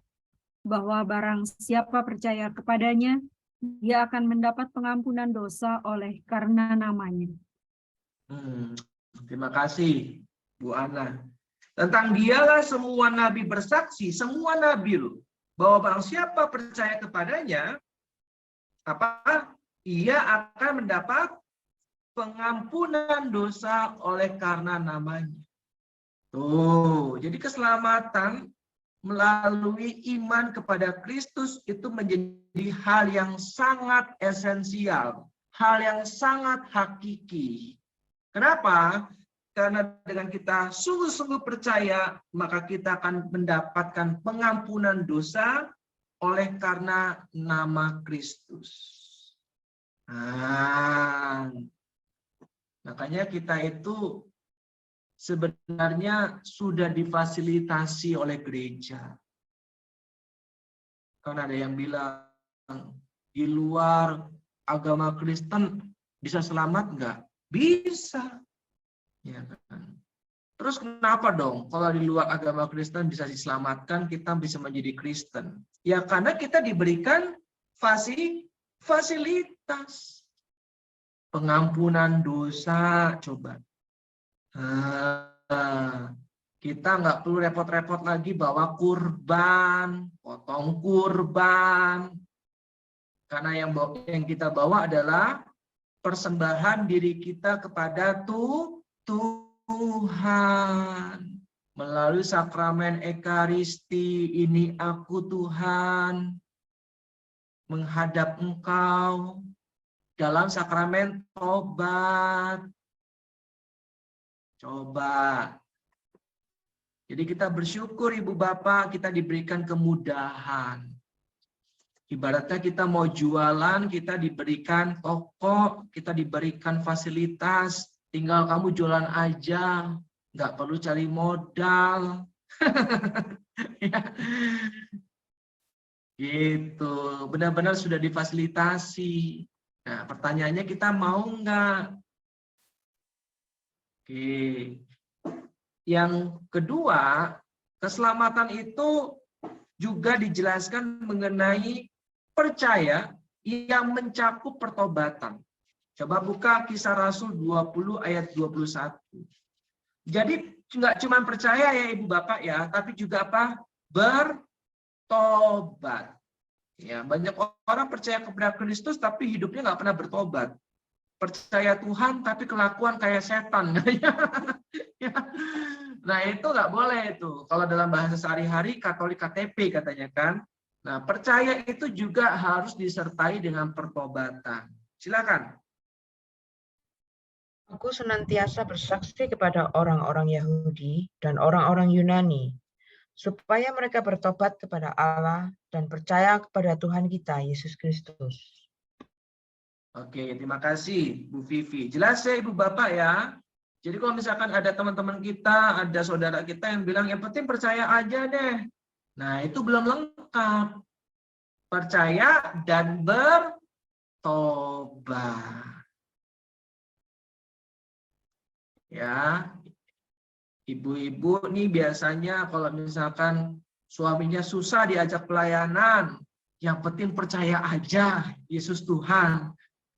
bahwa barang siapa percaya kepadanya, dia akan mendapat pengampunan dosa oleh karena namanya. Terima kasih, Bu Ana. Tentang dialah semua nabi bersaksi, semua nabi loh, bahwa barang siapa percaya kepadanya, ia akan mendapat pengampunan dosa oleh karena namanya. Tuh, jadi keselamatan melalui iman kepada Kristus itu menjadi hal yang sangat esensial, hal yang sangat hakiki. Kenapa? Karena dengan kita sungguh-sungguh percaya, maka kita akan mendapatkan pengampunan dosa oleh karena nama Kristus. Makanya kita itu sebenarnya sudah difasilitasi oleh gereja. Kan ada yang bilang, di luar agama Kristen bisa selamat nggak? Bisa. Ya kan? Terus kenapa dong kalau di luar agama Kristen bisa diselamatkan, kita bisa menjadi Kristen? Ya karena kita diberikan fasilitas. Pengampunan dosa, coba. Kita nggak perlu repot-repot lagi bawa kurban, potong kurban, karena yang kita bawa adalah persembahan diri kita kepada Tuhan melalui sakramen Ekaristi. Ini aku Tuhan menghadap Engkau dalam sakramen tobat. Coba. Jadi kita bersyukur Ibu Bapak, kita diberikan kemudahan. Ibaratnya kita mau jualan, kita diberikan toko, kita diberikan fasilitas, tinggal kamu jualan aja, nggak perlu cari modal. Ya. Gitu, benar-benar sudah difasilitasi. Nah, pertanyaannya kita mau nggak? Oke. Yang kedua, keselamatan itu juga dijelaskan mengenai percaya yang mencakup pertobatan. Coba buka Kisah Rasul 20 ayat 21. Jadi nggak cuma percaya ya Ibu Bapak ya, tapi juga apa? Bertobat. Ya, banyak orang percaya kepada Kristus tapi hidupnya nggak pernah bertobat. Percaya Tuhan tapi kelakuan kayak setan. Nah itu nggak boleh itu. Kalau dalam bahasa sehari-hari Katolik KTP katanya kan. Nah percaya itu juga harus disertai dengan pertobatan. Silakan. Aku senantiasa bersaksi kepada orang-orang Yahudi dan orang-orang Yunani, supaya mereka bertobat kepada Allah dan percaya kepada Tuhan kita, Yesus Kristus. Oke, terima kasih Bu Vivi. Jelas ya Ibu Bapak ya. Jadi kalau misalkan ada teman-teman kita, ada saudara kita yang bilang, yang penting percaya aja deh. Nah itu belum lengkap. Percaya dan bertobat. Ya, ibu-ibu nih biasanya kalau misalkan suaminya susah diajak pelayanan, yang penting percaya aja Yesus Tuhan.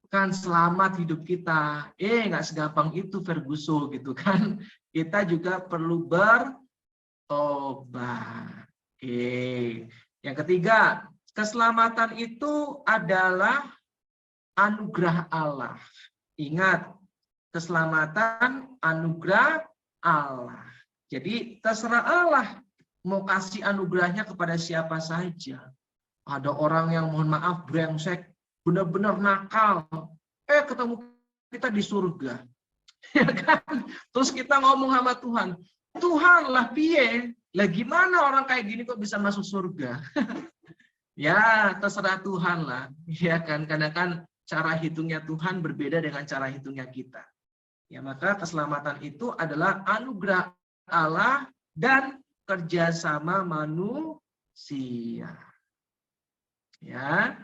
Kan selamat hidup kita. Nggak segampang itu Ferguson gitu kan. Kita juga perlu bertobat. Oke. Yang ketiga, keselamatan itu adalah anugerah Allah. Ingat, keselamatan anugerah Allah. Jadi terserah Allah mau kasih anugerahnya kepada siapa saja. Ada orang yang mohon maaf brengsek, benar-benar nakal. Ketemu kita di surga. Ya kan? Terus kita ngomong sama Tuhan, Tuhan lah piye? Lah gimana orang kayak gini kok bisa masuk surga? Ya, terserah Tuhan lah. Ya kan, karena kan cara hitungnya Tuhan berbeda dengan cara hitungnya kita. Ya, maka keselamatan itu adalah anugerah Allah dan kerjasama manusia. Ya,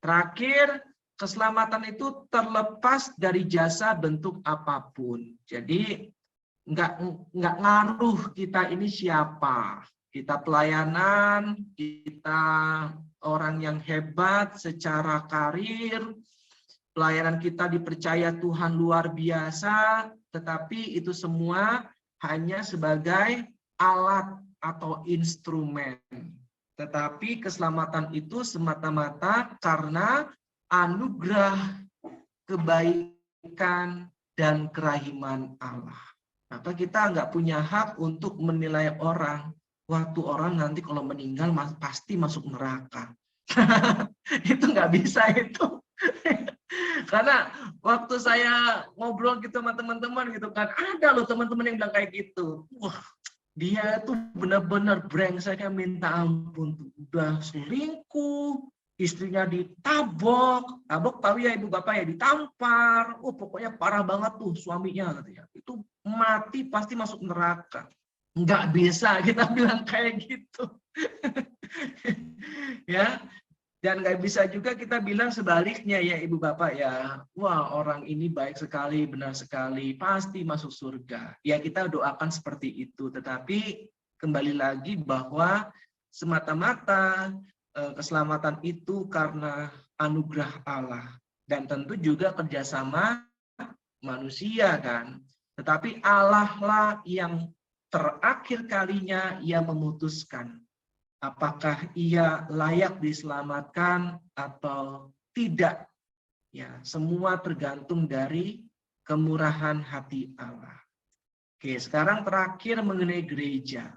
terakhir, keselamatan itu terlepas dari jasa bentuk apapun. Jadi nggak ngaruh kita ini siapa. Kita pelayanan, kita orang yang hebat secara karir, pelayanan kita dipercaya Tuhan luar biasa, tetapi itu semua hanya sebagai alat atau instrumen. Tetapi keselamatan itu semata-mata karena anugerah, kebaikan, dan kerahiman Allah. Maka kita nggak punya hak untuk menilai orang. Waktu orang nanti kalau meninggal pasti masuk neraka. Itu nggak bisa itu. Karena waktu saya ngobrol gitu sama teman-teman gitu kan, ada loh teman-teman yang bilang kayak gitu. Wah, dia tuh benar-benar brengseknya minta ampun. Udah selingkuh, istrinya ditabok, tahu ya ibu bapak ya, ditampar. Pokoknya parah banget tuh suaminya katanya. Itu mati pasti masuk neraka. Nggak bisa kita bilang kayak gitu. Ya, dan nggak bisa juga kita bilang sebaliknya ya ibu bapak ya. Wah, orang ini baik sekali, benar sekali, pasti masuk surga. Ya, kita doakan seperti itu. Tetapi kembali lagi bahwa semata-mata keselamatan itu karena anugerah Allah. Dan tentu juga kerjasama manusia kan. Tetapi Allah lah yang terakhir kalinya ia memutuskan apakah ia layak diselamatkan atau tidak. Ya, semua tergantung dari kemurahan hati Allah. Oke, sekarang terakhir mengenai gereja.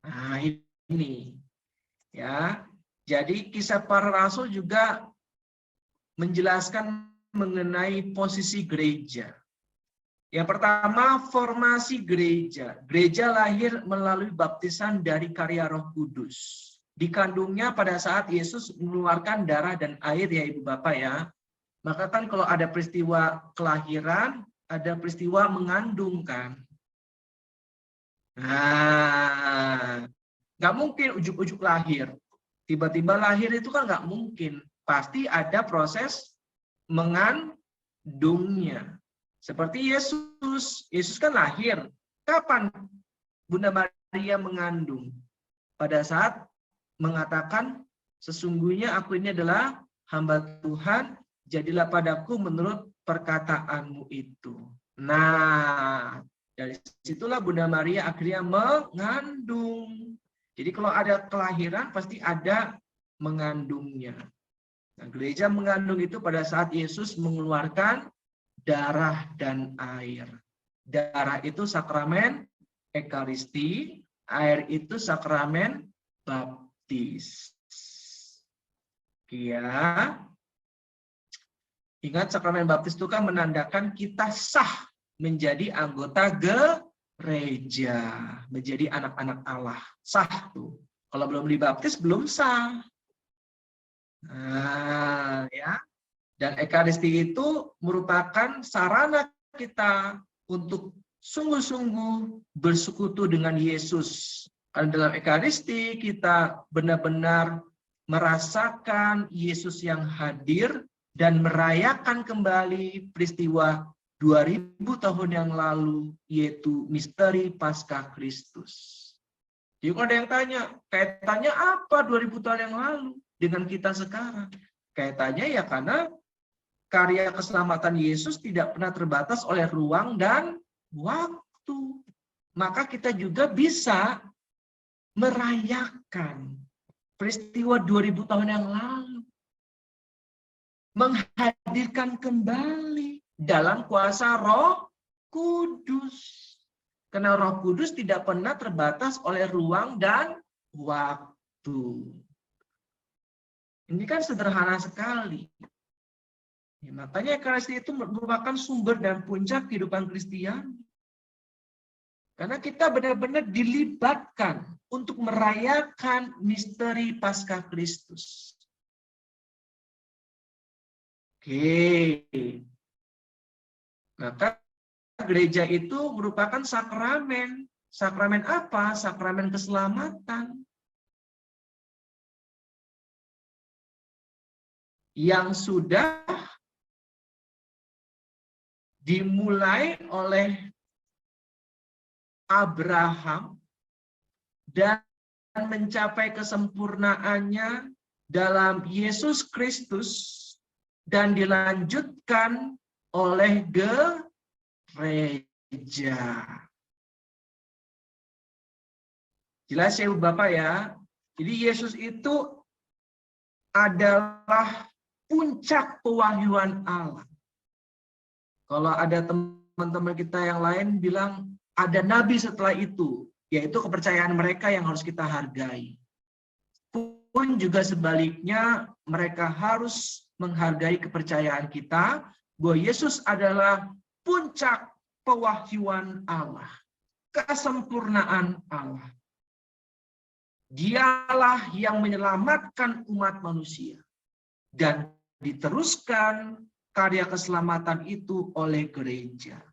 Nah, ini ya. Jadi kisah para rasul juga menjelaskan mengenai posisi gereja. Yang pertama, formasi gereja. Gereja lahir melalui baptisan dari karya Roh Kudus. Dikandungnya pada saat Yesus mengeluarkan darah dan air ya Ibu Bapak ya. Maka kan kalau ada peristiwa kelahiran, ada peristiwa mengandung kan. Nah, nggak mungkin ujuk-ujuk lahir. Tiba-tiba lahir itu kan nggak mungkin. Pasti ada proses mengandungnya. Seperti Yesus. Yesus kan lahir. Kapan Bunda Maria mengandung? Pada saat mengatakan, sesungguhnya aku ini adalah hamba Tuhan, jadilah padaku menurut perkataanmu itu. Nah, dari situlah Bunda Maria akhirnya mengandung. Jadi kalau ada kelahiran, pasti ada mengandungnya. Nah, gereja mengandung itu pada saat Yesus mengeluarkan darah dan air. Darah itu sakramen Ekaristi, air itu sakramen baptis. Ya. Ingat sakramen baptis itu kan menandakan kita sah menjadi anggota gereja, menjadi anak-anak Allah. Sah tuh. Kalau belum dibaptis belum sah. Nah, ya. Dan Ekaristi itu merupakan sarana kita untuk sungguh-sungguh bersekutu dengan Yesus. Karena dalam Ekaristi kita benar-benar merasakan Yesus yang hadir dan merayakan kembali peristiwa 2000 tahun yang lalu, yaitu misteri Paskah Kristus. Jadi kalau ada yang tanya, kaitannya apa 2000 tahun yang lalu dengan kita sekarang? Kaitannya ya karena karya keselamatan Yesus tidak pernah terbatas oleh ruang dan waktu. Maka kita juga bisa merayakan peristiwa 2000 tahun yang lalu. menghadirkan kembali dalam kuasa Roh Kudus. Karena Roh Kudus tidak pernah terbatas oleh ruang dan waktu. Ini kan sederhana sekali. Ya, makanya Ekaristi itu merupakan sumber dan puncak kehidupan Kristiani. Karena kita benar-benar dilibatkan untuk merayakan misteri Paskah Kristus. Oke. Maka gereja itu merupakan sakramen. Sakramen apa? Sakramen keselamatan. Yang sudah dimulai oleh Abraham dan mencapai kesempurnaannya dalam Yesus Kristus dan dilanjutkan oleh gereja. Jelas ya Bapak ya. Jadi Yesus itu adalah puncak pewahyuan Allah. Kalau ada teman-teman kita yang lain bilang ada nabi setelah itu, yaitu kepercayaan mereka yang harus kita hargai. Pun juga sebaliknya mereka harus menghargai kepercayaan kita bahwa Yesus adalah puncak pewahyuan Allah, kesempurnaan Allah. Dialah yang menyelamatkan umat manusia dan diteruskan karya keselamatan itu oleh gereja.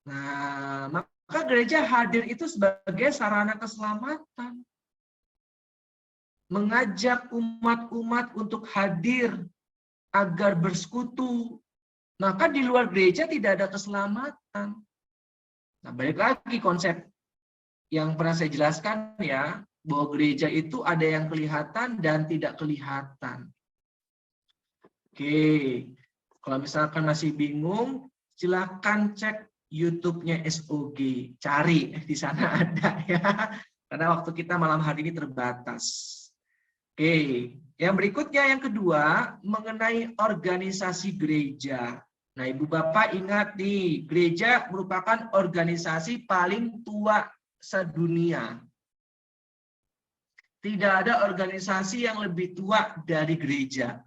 Nah, maka gereja hadir itu sebagai sarana keselamatan. Mengajak umat-umat untuk hadir agar bersekutu. Maka di luar gereja tidak ada keselamatan. Nah, balik lagi konsep yang pernah saya jelaskan ya, bahwa gereja itu ada yang kelihatan dan tidak kelihatan. Oke, kalau misalkan masih bingung, silakan cek YouTube-nya SOG, cari di sana ada ya. Karena waktu kita malam hari ini terbatas. Oke, yang berikutnya yang kedua mengenai organisasi gereja. Nah, Ibu Bapak ingat nih, gereja merupakan organisasi paling tua sedunia. Tidak ada organisasi yang lebih tua dari gereja.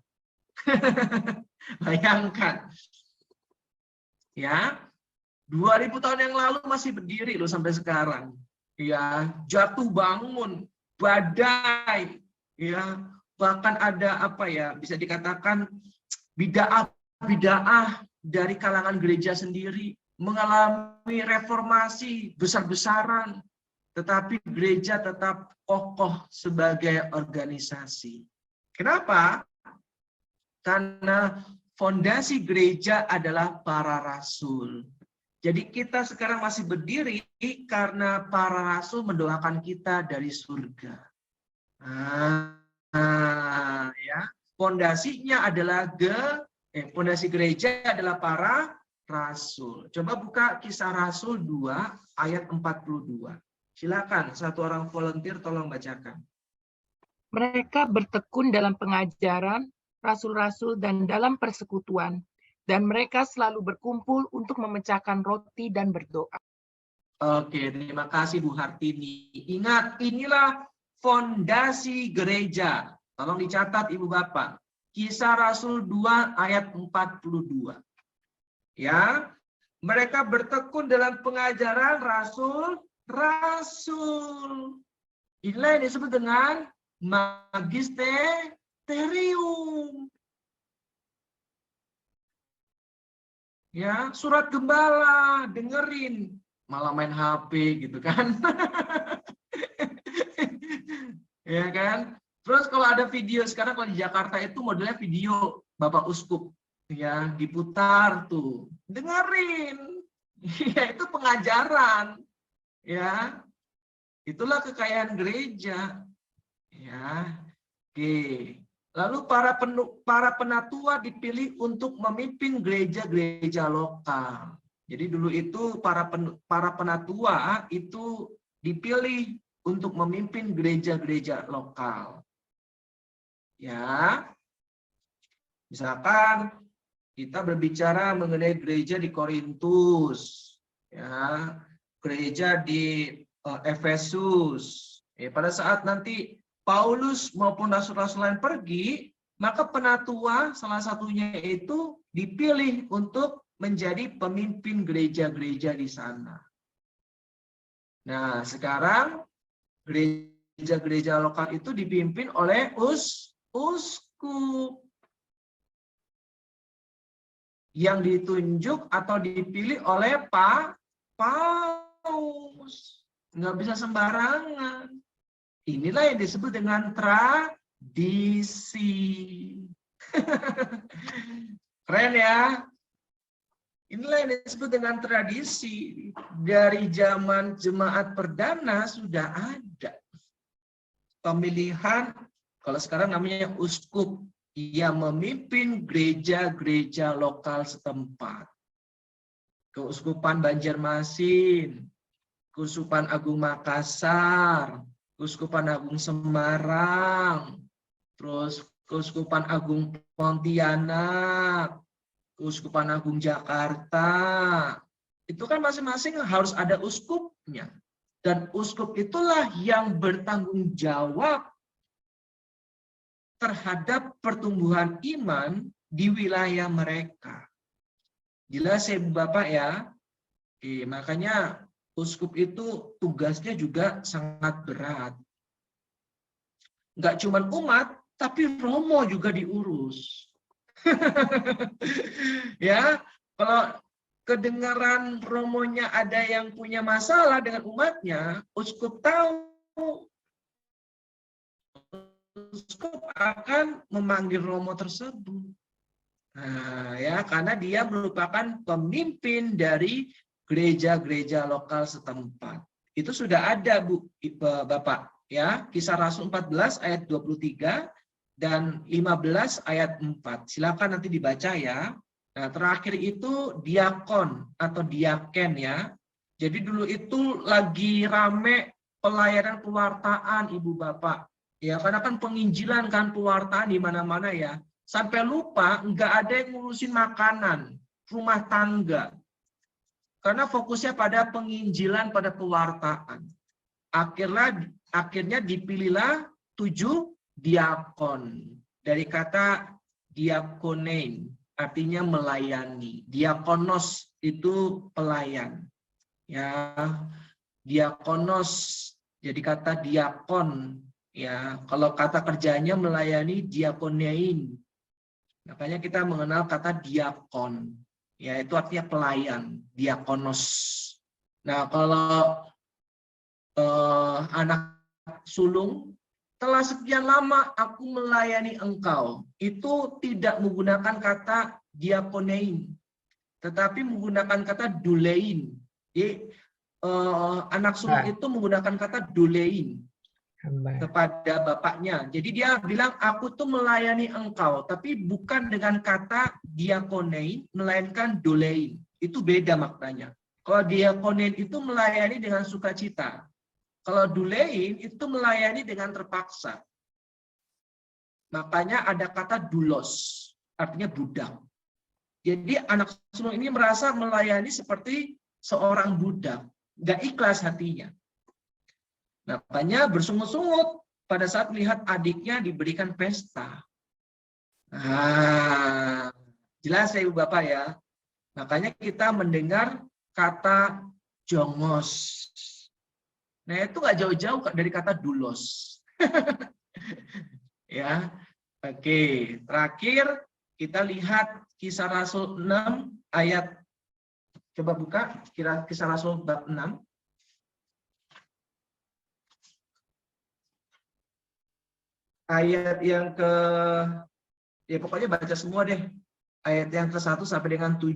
Bayangkan. Ya, 2000 tahun yang lalu masih berdiri loh sampai sekarang. Ya, jatuh bangun, badai, ya, bahkan ada apa ya, bisa dikatakan bid'ah dari kalangan gereja sendiri, mengalami reformasi besar-besaran, tetapi gereja tetap kokoh sebagai organisasi. Kenapa? Karena fondasi gereja adalah para rasul. Jadi kita sekarang masih berdiri karena para rasul mendoakan kita dari surga. Ya, fondasinya adalah fondasi gereja adalah para rasul. Coba buka Kisah Rasul 2 ayat 42. Silakan satu orang volunteer tolong bacakan. Mereka bertekun dalam pengajaran rasul-rasul dan dalam persekutuan, dan mereka selalu berkumpul untuk memecahkan roti dan berdoa. Oke, terima kasih Bu Hartini. Ingat, inilah fondasi gereja. Tolong dicatat Ibu Bapak. Kisah Rasul 2 ayat 42. Ya, mereka bertekun dalam pengajaran rasul-rasul. Inilah yang disebut dengan magisterium. Ya, surat gembala, dengerin, malah main HP gitu kan. Ya kan? Terus kalau ada video sekarang kalau di Jakarta itu modelnya video Bapak Uskup ya, diputar tuh. Dengerin. Ya, itu pengajaran. Ya. Itulah kekayaan gereja. Ya. Oke. Lalu para penatua dipilih untuk memimpin gereja-gereja lokal. Jadi dulu itu para penatua itu dipilih untuk memimpin gereja-gereja lokal. Ya. Misalkan kita berbicara mengenai gereja di Korintus, ya, gereja di Efesus. Pada saat nanti Paulus maupun rasul-rasul lain pergi, maka penatua salah satunya itu dipilih untuk menjadi pemimpin gereja-gereja di sana. Nah, sekarang gereja-gereja lokal itu dipimpin oleh uskup yang ditunjuk atau dipilih oleh Pak Paus. Nggak bisa sembarangan. Inilah yang disebut dengan tradisi. Keren ya? Inilah yang disebut dengan tradisi. Dari zaman jemaat perdana sudah ada pemilihan, kalau sekarang namanya uskup, yang memimpin gereja-gereja lokal setempat. Keuskupan Banjarmasin, Keuskupan Agung Makassar, Keuskupan Agung Semarang, terus Keuskupan Agung Pontianak, Keuskupan Agung Jakarta. Itu kan masing-masing harus ada uskupnya. Dan uskup itulah yang bertanggung jawab terhadap pertumbuhan iman di wilayah mereka. Jelas ya Bapak ya. Makanya uskup itu tugasnya juga sangat berat. Nggak cuma umat, tapi romo juga diurus. Ya, kalau kedengaran romonya ada yang punya masalah dengan umatnya, uskup tahu. Uskup akan memanggil romo tersebut. Nah, ya, karena dia merupakan pemimpin dari gereja-gereja lokal setempat. Itu sudah ada, Bu, Bapak, ya. Kisah Rasul 14 ayat 23 dan 15 ayat 4. Silakan nanti dibaca ya. Nah, terakhir itu diakon atau diaken ya. Jadi dulu itu lagi rame pelayanan pewartaan Ibu Bapak. Ya, karena kan penginjilan kan pewartaan di mana-mana ya. Sampai lupa nggak ada yang ngurusin makanan, rumah tangga. Karena fokusnya pada penginjilan, pada pewartaan. Akhirnya dipilihlah 7 diakon. Dari kata diakonein, artinya melayani. Diakonos itu pelayan. Ya, diakonos jadi kata diakon. Ya, kalau kata kerjanya melayani diakonein. Makanya kita mengenal kata diakon. Ya, itu artinya pelayan, diakonos. Nah, kalau anak sulung, telah sekian lama aku melayani engkau. Itu tidak menggunakan kata diakonein, tetapi menggunakan kata dulein. Jadi, anak sulung itu menggunakan kata dulein kepada bapaknya. Jadi dia bilang, aku tuh melayani engkau, tapi bukan dengan kata diakonein, melainkan dolein. Itu beda maknanya. Kalau diakonein itu melayani dengan sukacita. Kalau dulein itu melayani dengan terpaksa. Makanya ada kata dulos, artinya budak. Jadi anak sulung ini merasa melayani seperti seorang budak, nggak ikhlas hatinya. Makanya bersungut-sungut pada saat melihat adiknya diberikan pesta. Nah, jelas ya Ibu Bapak ya. Makanya kita mendengar kata jongos. Nah, itu nggak jauh-jauh dari kata dulos. Ya, oke. Terakhir kita lihat Kisah Rasul 6 ayat. Coba buka Kisah Rasul bab 6. Ayat yang ya pokoknya baca semua deh. Ayat yang ke-1 sampai dengan 7.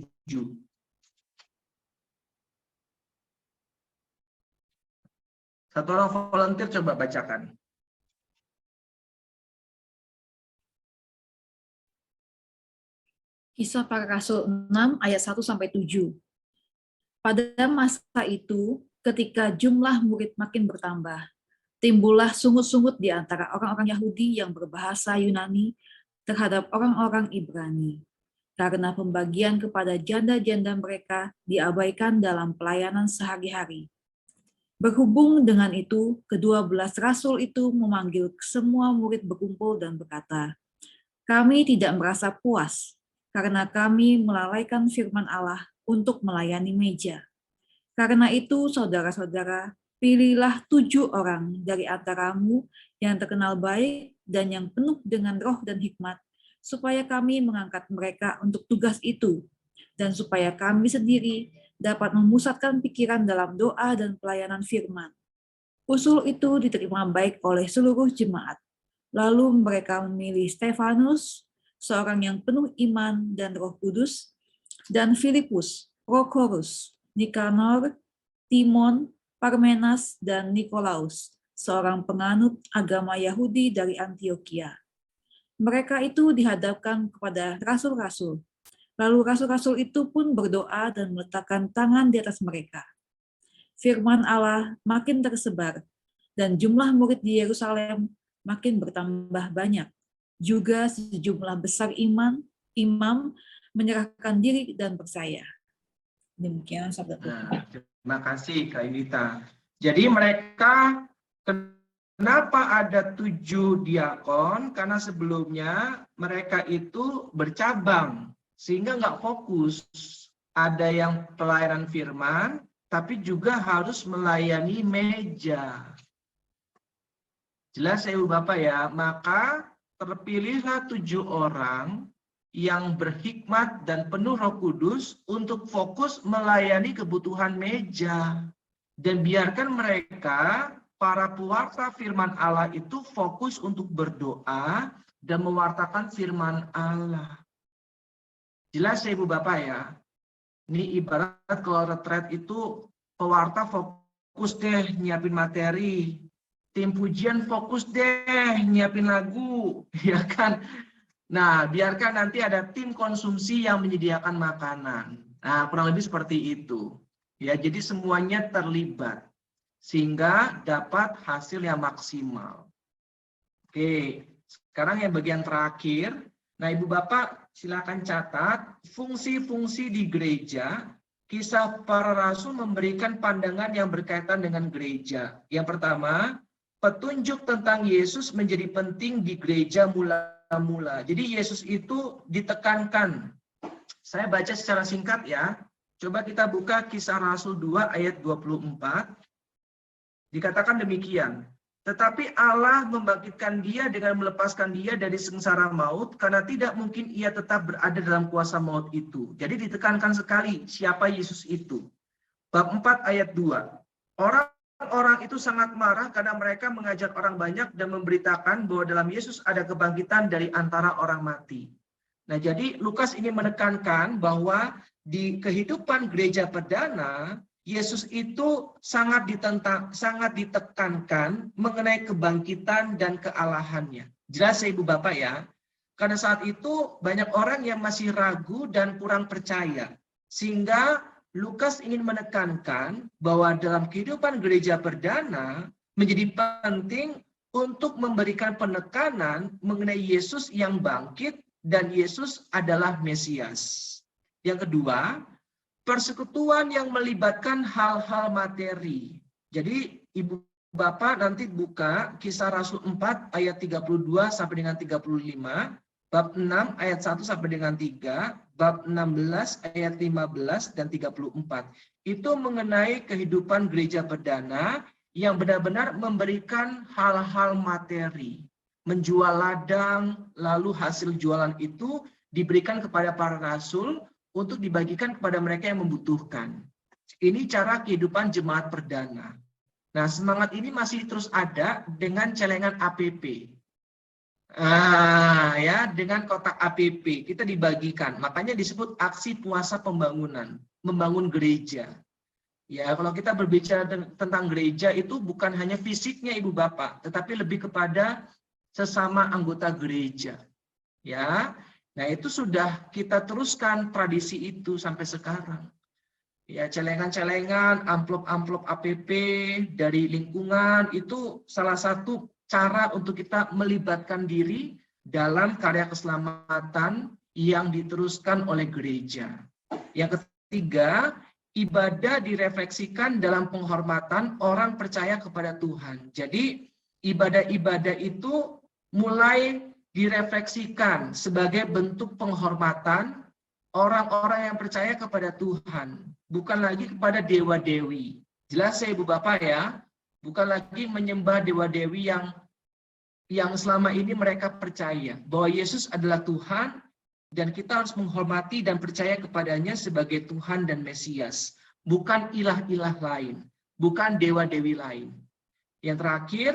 Satu orang volunteer coba bacakan. Kisah Para Rasul 6 ayat 1 sampai 7. Pada masa itu, ketika jumlah murid makin bertambah, timbullah sungut-sungut di antara orang-orang Yahudi yang berbahasa Yunani terhadap orang-orang Ibrani, karena pembagian kepada janda-janda mereka diabaikan dalam pelayanan sehari-hari. Berhubung dengan itu, ke-12 rasul itu memanggil semua murid berkumpul dan berkata, "Kami tidak merasa puas, karena kami melalaikan firman Allah untuk melayani meja. Karena itu, saudara-saudara, pilihlah 7 orang dari antaramu yang terkenal baik dan yang penuh dengan roh dan hikmat, supaya kami mengangkat mereka untuk tugas itu, dan supaya kami sendiri dapat memusatkan pikiran dalam doa dan pelayanan firman." Usul itu diterima baik oleh seluruh jemaat. Lalu mereka memilih Stefanus, seorang yang penuh iman dan Roh Kudus, dan Filipus, Prokorus, Nikanor, Timon, Parmenas, dan Nikolaus, seorang penganut agama Yahudi dari Antioquia. Mereka itu dihadapkan kepada rasul-rasul. Lalu rasul-rasul itu pun berdoa dan meletakkan tangan di atas mereka. Firman Allah makin tersebar, dan jumlah murid di Yerusalem makin bertambah banyak. Juga sejumlah besar imam menyerahkan diri dan percaya. Demikian sabda Tuhan. Nah, terima kasih Kak Inita. Jadi mereka, kenapa ada 7 diakon? Karena sebelumnya mereka itu bercabang, sehingga nggak fokus. Ada yang pelayanan firman, tapi juga harus melayani meja. Jelas ya Ibu Bapak ya, maka terpilihlah 7 orang yang berhikmat dan penuh Roh Kudus untuk fokus melayani kebutuhan meja. Dan biarkan mereka, para pewarta firman Allah itu fokus untuk berdoa dan mewartakan firman Allah. Jelas ya Ibu Bapak ya. Ini ibarat kalau retret itu pewarta fokus deh nyiapin materi. Tim pujian fokus deh nyiapin lagu, ya kan? Nah, biarkan nanti ada tim konsumsi yang menyediakan makanan. Nah, kurang lebih seperti itu. Ya, jadi semuanya terlibat sehingga dapat hasil yang maksimal. Oke, sekarang yang bagian terakhir. Nah, Ibu Bapak silakan catat fungsi-fungsi di gereja. Kisah para rasul memberikan pandangan yang berkaitan dengan gereja. Yang pertama, petunjuk tentang Yesus menjadi penting di gereja mula-mula. Jadi Yesus itu ditekankan. Saya baca secara singkat ya. Coba kita buka Kisah Rasul 2 ayat 24. Dikatakan demikian. Tetapi Allah membangkitkan dia dengan melepaskan dia dari sengsara maut, karena tidak mungkin ia tetap berada dalam kuasa maut itu. Jadi ditekankan sekali siapa Yesus itu. Bab 4 ayat 2. Orang itu sangat marah karena mereka mengajar orang banyak dan memberitakan bahwa dalam Yesus ada kebangkitan dari antara orang mati. Nah, jadi Lukas ingin menekankan bahwa di kehidupan gereja perdana, Yesus itu sangat ditekankan mengenai kebangkitan dan kealahannya. Jelas ya Ibu Bapak ya? Karena saat itu banyak orang yang masih ragu dan kurang percaya. Sehingga Lukas ingin menekankan bahwa dalam kehidupan gereja perdana menjadi penting untuk memberikan penekanan mengenai Yesus yang bangkit dan Yesus adalah Mesias. Yang kedua, persekutuan yang melibatkan hal-hal materi. Jadi Ibu Bapak nanti buka Kisah Rasul 4 ayat 32 sampai dengan 35, bab 6 ayat 1 sampai dengan 3, bab 16 ayat 15 dan 34. Itu mengenai kehidupan gereja perdana yang benar-benar memberikan hal-hal materi. Menjual ladang, lalu hasil jualan itu diberikan kepada para rasul untuk dibagikan kepada mereka yang membutuhkan. Ini cara kehidupan jemaat perdana. Nah, semangat ini masih terus ada dengan celengan APP. Ya, dengan kotak APP kita dibagikan. Makanya disebut aksi puasa pembangunan, membangun gereja. Ya, kalau kita berbicara tentang gereja itu bukan hanya fisiknya Ibu Bapak, tetapi lebih kepada sesama anggota gereja. Ya. Nah, itu sudah kita teruskan tradisi itu sampai sekarang. Ya, celengan-celengan, amplop-amplop APP dari lingkungan itu salah satu cara untuk kita melibatkan diri dalam karya keselamatan yang diteruskan oleh gereja. Yang ketiga, ibadah direfleksikan dalam penghormatan orang percaya kepada Tuhan. Jadi ibadah-ibadah itu mulai direfleksikan sebagai bentuk penghormatan orang-orang yang percaya kepada Tuhan, bukan lagi kepada dewa-dewi. Jelas ya Ibu Bapak ya, bukan lagi menyembah dewa-dewi yang selama ini mereka percaya bahwa Yesus adalah Tuhan dan kita harus menghormati dan percaya kepadanya sebagai Tuhan dan Mesias, bukan ilah-ilah lain, bukan dewa-dewi lain. Yang terakhir,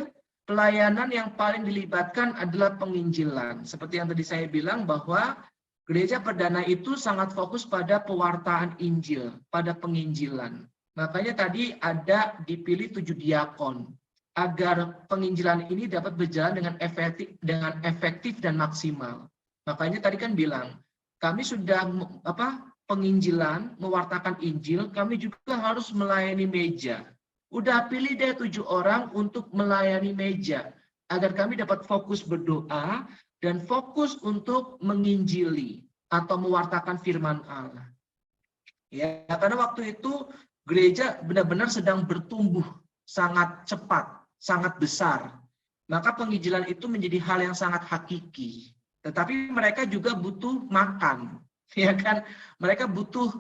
pelayanan yang paling dilibatkan adalah penginjilan. Seperti yang tadi saya bilang bahwa gereja perdana itu sangat fokus pada pewartaan Injil, pada penginjilan. Makanya tadi ada dipilih 7 diakon agar penginjilan ini dapat berjalan dengan efektif dan maksimal. Makanya tadi kan bilang, kami sudah penginjilan, mewartakan Injil, kami juga harus melayani meja. Udah pilih deh 7 orang untuk melayani meja agar kami dapat fokus berdoa dan fokus untuk menginjili atau mewartakan firman Allah. Ya, karena waktu itu gereja benar-benar sedang bertumbuh sangat cepat, sangat besar. Maka penginjilan itu menjadi hal yang sangat hakiki. Tetapi mereka juga butuh makan, ya kan? Mereka butuh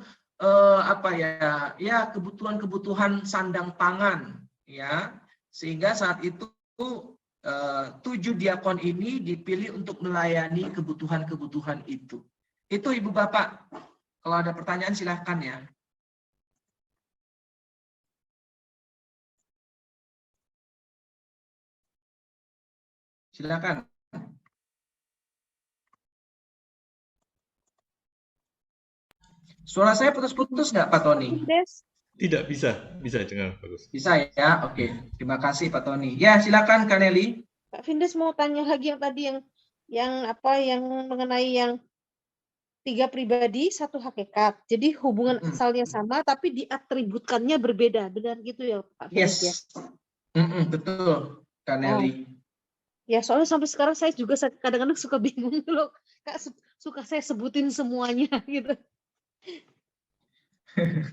kebutuhan sandang pangan, ya. Sehingga saat itu 7 diakon ini dipilih untuk melayani kebutuhan-kebutuhan itu. Itu Ibu Bapak. Kalau ada pertanyaan silahkan ya. Silakan. Suara saya putus-putus nggak Pak Tony? Tidak, bisa dengar bagus. Bisa ya, oke. Terima kasih Pak Tony. Ya, silakan Kak Nelly. Pak Findes mau tanya lagi yang tadi yang mengenai yang 3 pribadi, 1 hakikat. Jadi hubungan asalnya sama, tapi diatributkannya berbeda. Benar gitu ya Pak Findes? Yes. Betul, Kak Nelly. Ya, soalnya sampai sekarang saya juga kadang-kadang suka bingung loh. Kak, suka saya sebutin semuanya gitu.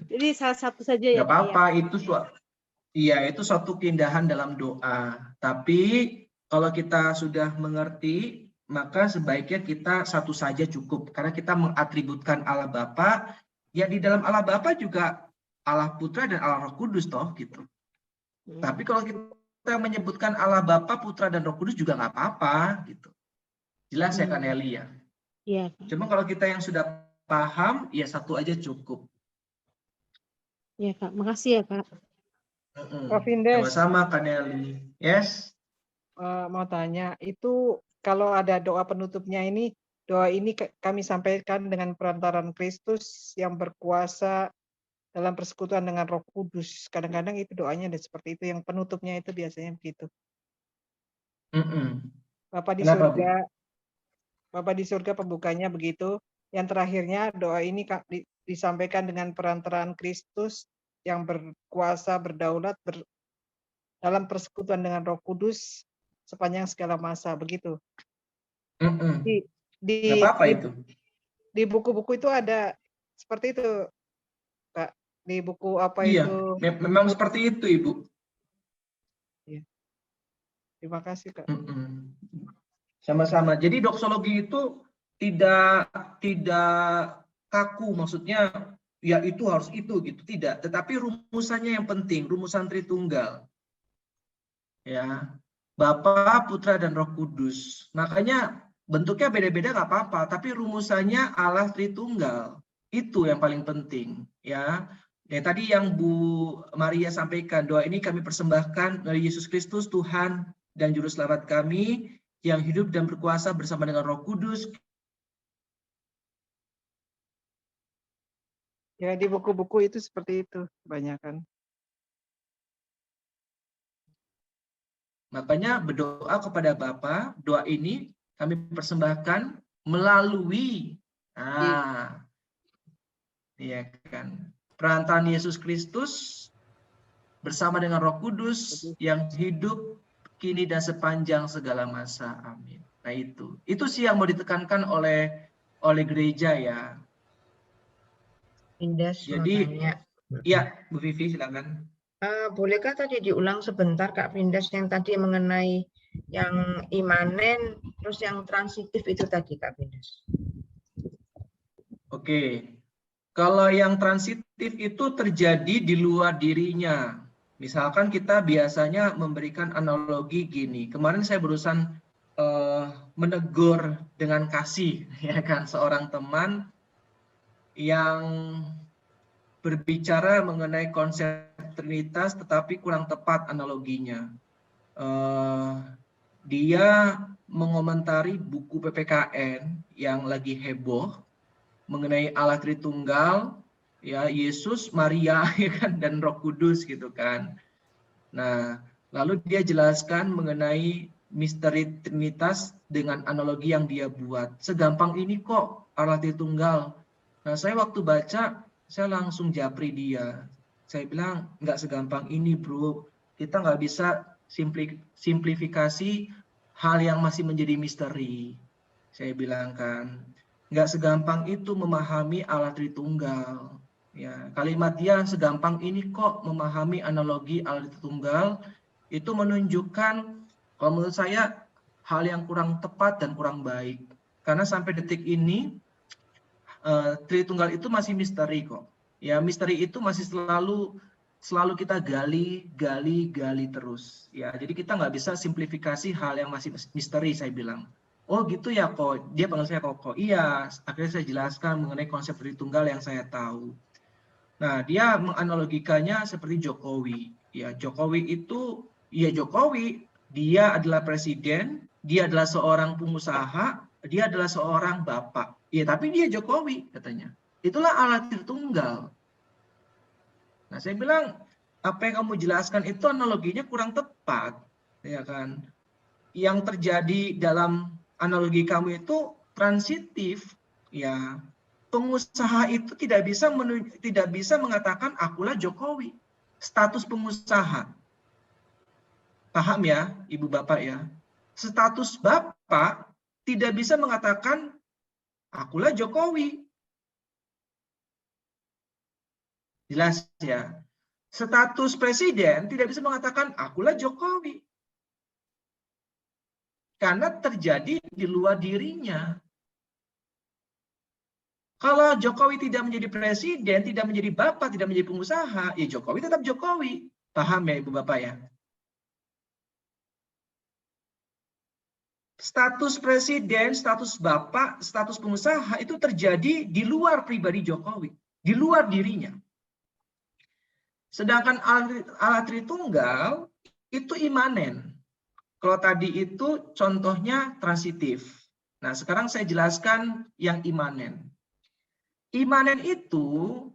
Jadi salah satu saja ya. Nggak apa-apa, itu suatu keindahan dalam doa. Tapi kalau kita sudah mengerti, maka sebaiknya kita satu saja cukup. Karena kita mengatributkan Allah Bapa, ya di dalam Allah Bapa juga Allah Putra dan Allah Roh Kudus toh gitu. Tapi kalau kita menyebutkan Allah Bapa, Putra dan Roh Kudus juga nggak apa-apa gitu. Jelas ya Kak Nelly ya. Iya. Cuma kalau kita yang sudah paham, ya satu aja cukup. Ya Kak, makasih ya Kak. Pak Findes. Sama-sama Kak Nelly. Yes. Mau tanya, itu kalau ada doa penutupnya ini, doa ini kami sampaikan dengan perantaran Kristus yang berkuasa dalam persekutuan dengan Roh Kudus. Kadang-kadang itu doanya ada seperti itu, yang penutupnya itu biasanya begitu. Bapak di surga, Bapak di surga pembukanya begitu. Yang terakhirnya doa ini disampaikan dengan perantaraan Kristus yang berkuasa, berdaulat dalam persekutuan dengan Roh Kudus sepanjang segala masa, begitu. Di buku-buku itu ada seperti itu, Kak. Di buku apa itu? Memang seperti itu, Ibu. Ya. Terima kasih, Kak. Sama-sama. Jadi doksologi itu tidak kaku, maksudnya ya itu harus itu gitu, tidak. Tetapi rumusannya yang penting, rumusan Tritunggal. Ya, Bapa, Putra dan Roh Kudus. Makanya bentuknya beda-beda nggak apa-apa, tapi rumusannya Allah Tritunggal. Itu yang paling penting, ya. Ya tadi yang Bu Maria sampaikan, doa ini kami persembahkan dari Yesus Kristus Tuhan dan juru selamat kami yang hidup dan berkuasa bersama dengan Roh Kudus. Ya, di buku-buku itu seperti itu, kebanyakan. Makanya berdoa kepada Bapa, doa ini kami persembahkan melalui ya kan, perantaraan Yesus Kristus bersama dengan Roh Kudus yang hidup kini dan sepanjang segala masa. Amin. Nah itu sih yang mau ditekankan oleh gereja ya. Indes mau Jadi tanya. ya Bu Vivi silakan. Bolehkah tadi diulang sebentar Kak Pindas yang tadi mengenai yang imanen terus yang transitif itu tadi Kak Pindas? Oke. Kalau yang transitif itu terjadi di luar dirinya. Misalkan kita biasanya memberikan analogi gini. Kemarin saya berusaha menegur dengan kasih, ya kan, seorang teman yang berbicara mengenai konsep Trinitas, tetapi kurang tepat analoginya. Dia mengomentari buku PPKN yang lagi heboh mengenai Allah Tritunggal, ya Yesus, Maria, ya kan, dan Roh Kudus gitu kan. Nah, lalu dia jelaskan mengenai misteri Trinitas dengan analogi yang dia buat. Segampang ini kok Allah Tritunggal. Nah, saya waktu baca, saya langsung japri dia. Saya bilang, nggak segampang ini bro. Kita nggak bisa simplifikasi hal yang masih menjadi misteri. Saya bilang kan, nggak segampang itu memahami Allah Tritunggal. Ya, kalimat dia segampang ini kok memahami analogi Allah Tritunggal itu menunjukkan kalau menurut saya hal yang kurang tepat dan kurang baik. Karena sampai detik ini Tritunggal itu masih misteri kok. Ya, misteri itu masih selalu kita gali terus. Ya, jadi kita nggak bisa simplifikasi hal yang masih misteri, saya bilang. Oh gitu ya kok, dia panggil saya kok. Iya, akhirnya saya jelaskan mengenai konsep Tritunggal yang saya tahu. Nah, dia menganalogikannya seperti Jokowi. Ya, Jokowi itu, ya Jokowi, dia adalah presiden, dia adalah seorang pengusaha, dia adalah seorang bapak. Ya, tapi dia Jokowi, katanya. Itulah Allah Tritunggal. Nah, saya bilang, apa yang kamu jelaskan itu analoginya kurang tepat. Ya kan? Yang terjadi dalam analogi kamu itu transitif, ya. Pengusaha itu tidak bisa mengatakan akulah Jokowi. Status pengusaha. Paham ya, Ibu Bapak ya? Status Bapak tidak bisa mengatakan akulah Jokowi. Jelas ya? Status presiden tidak bisa mengatakan akulah Jokowi. Karena terjadi di luar dirinya. Kalau Jokowi tidak menjadi presiden, tidak menjadi bapak, tidak menjadi pengusaha, ya Jokowi tetap Jokowi. Paham ya Ibu Bapak ya? Status presiden, status bapak, status pengusaha itu terjadi di luar pribadi Jokowi. Di luar dirinya. Sedangkan Allah Tritunggal itu imanen. Kalau tadi itu contohnya transitif. Nah sekarang saya jelaskan yang imanen. Imanen itu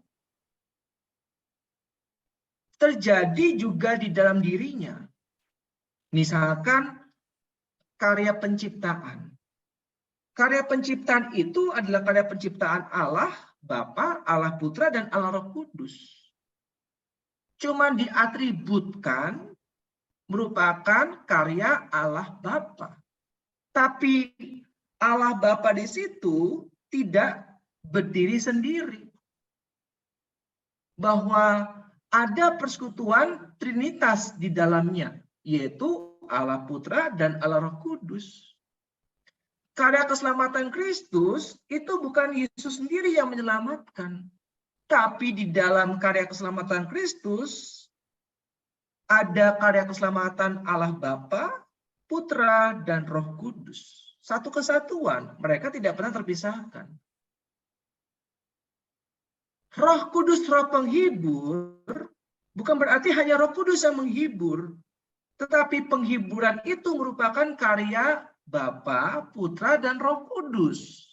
terjadi juga di dalam dirinya. Misalkan karya penciptaan. Karya penciptaan itu adalah karya penciptaan Allah, Bapa, Allah Putra, dan Allah Roh Kudus. Cuma diatributkan merupakan karya Allah Bapa. Tapi Allah Bapa di situ tidak berdiri sendiri. Bahwa ada persekutuan Trinitas di dalamnya, yaitu Allah Putra dan Allah Roh Kudus. Karya keselamatan Kristus itu bukan Yesus sendiri yang menyelamatkan. Tapi di dalam karya keselamatan Kristus, ada karya keselamatan Allah Bapa, Putra, dan Roh Kudus. Satu kesatuan, mereka tidak pernah terpisahkan. Roh Kudus, Roh penghibur, bukan berarti hanya Roh Kudus yang menghibur, tetapi penghiburan itu merupakan karya Bapa, Putra, dan Roh Kudus.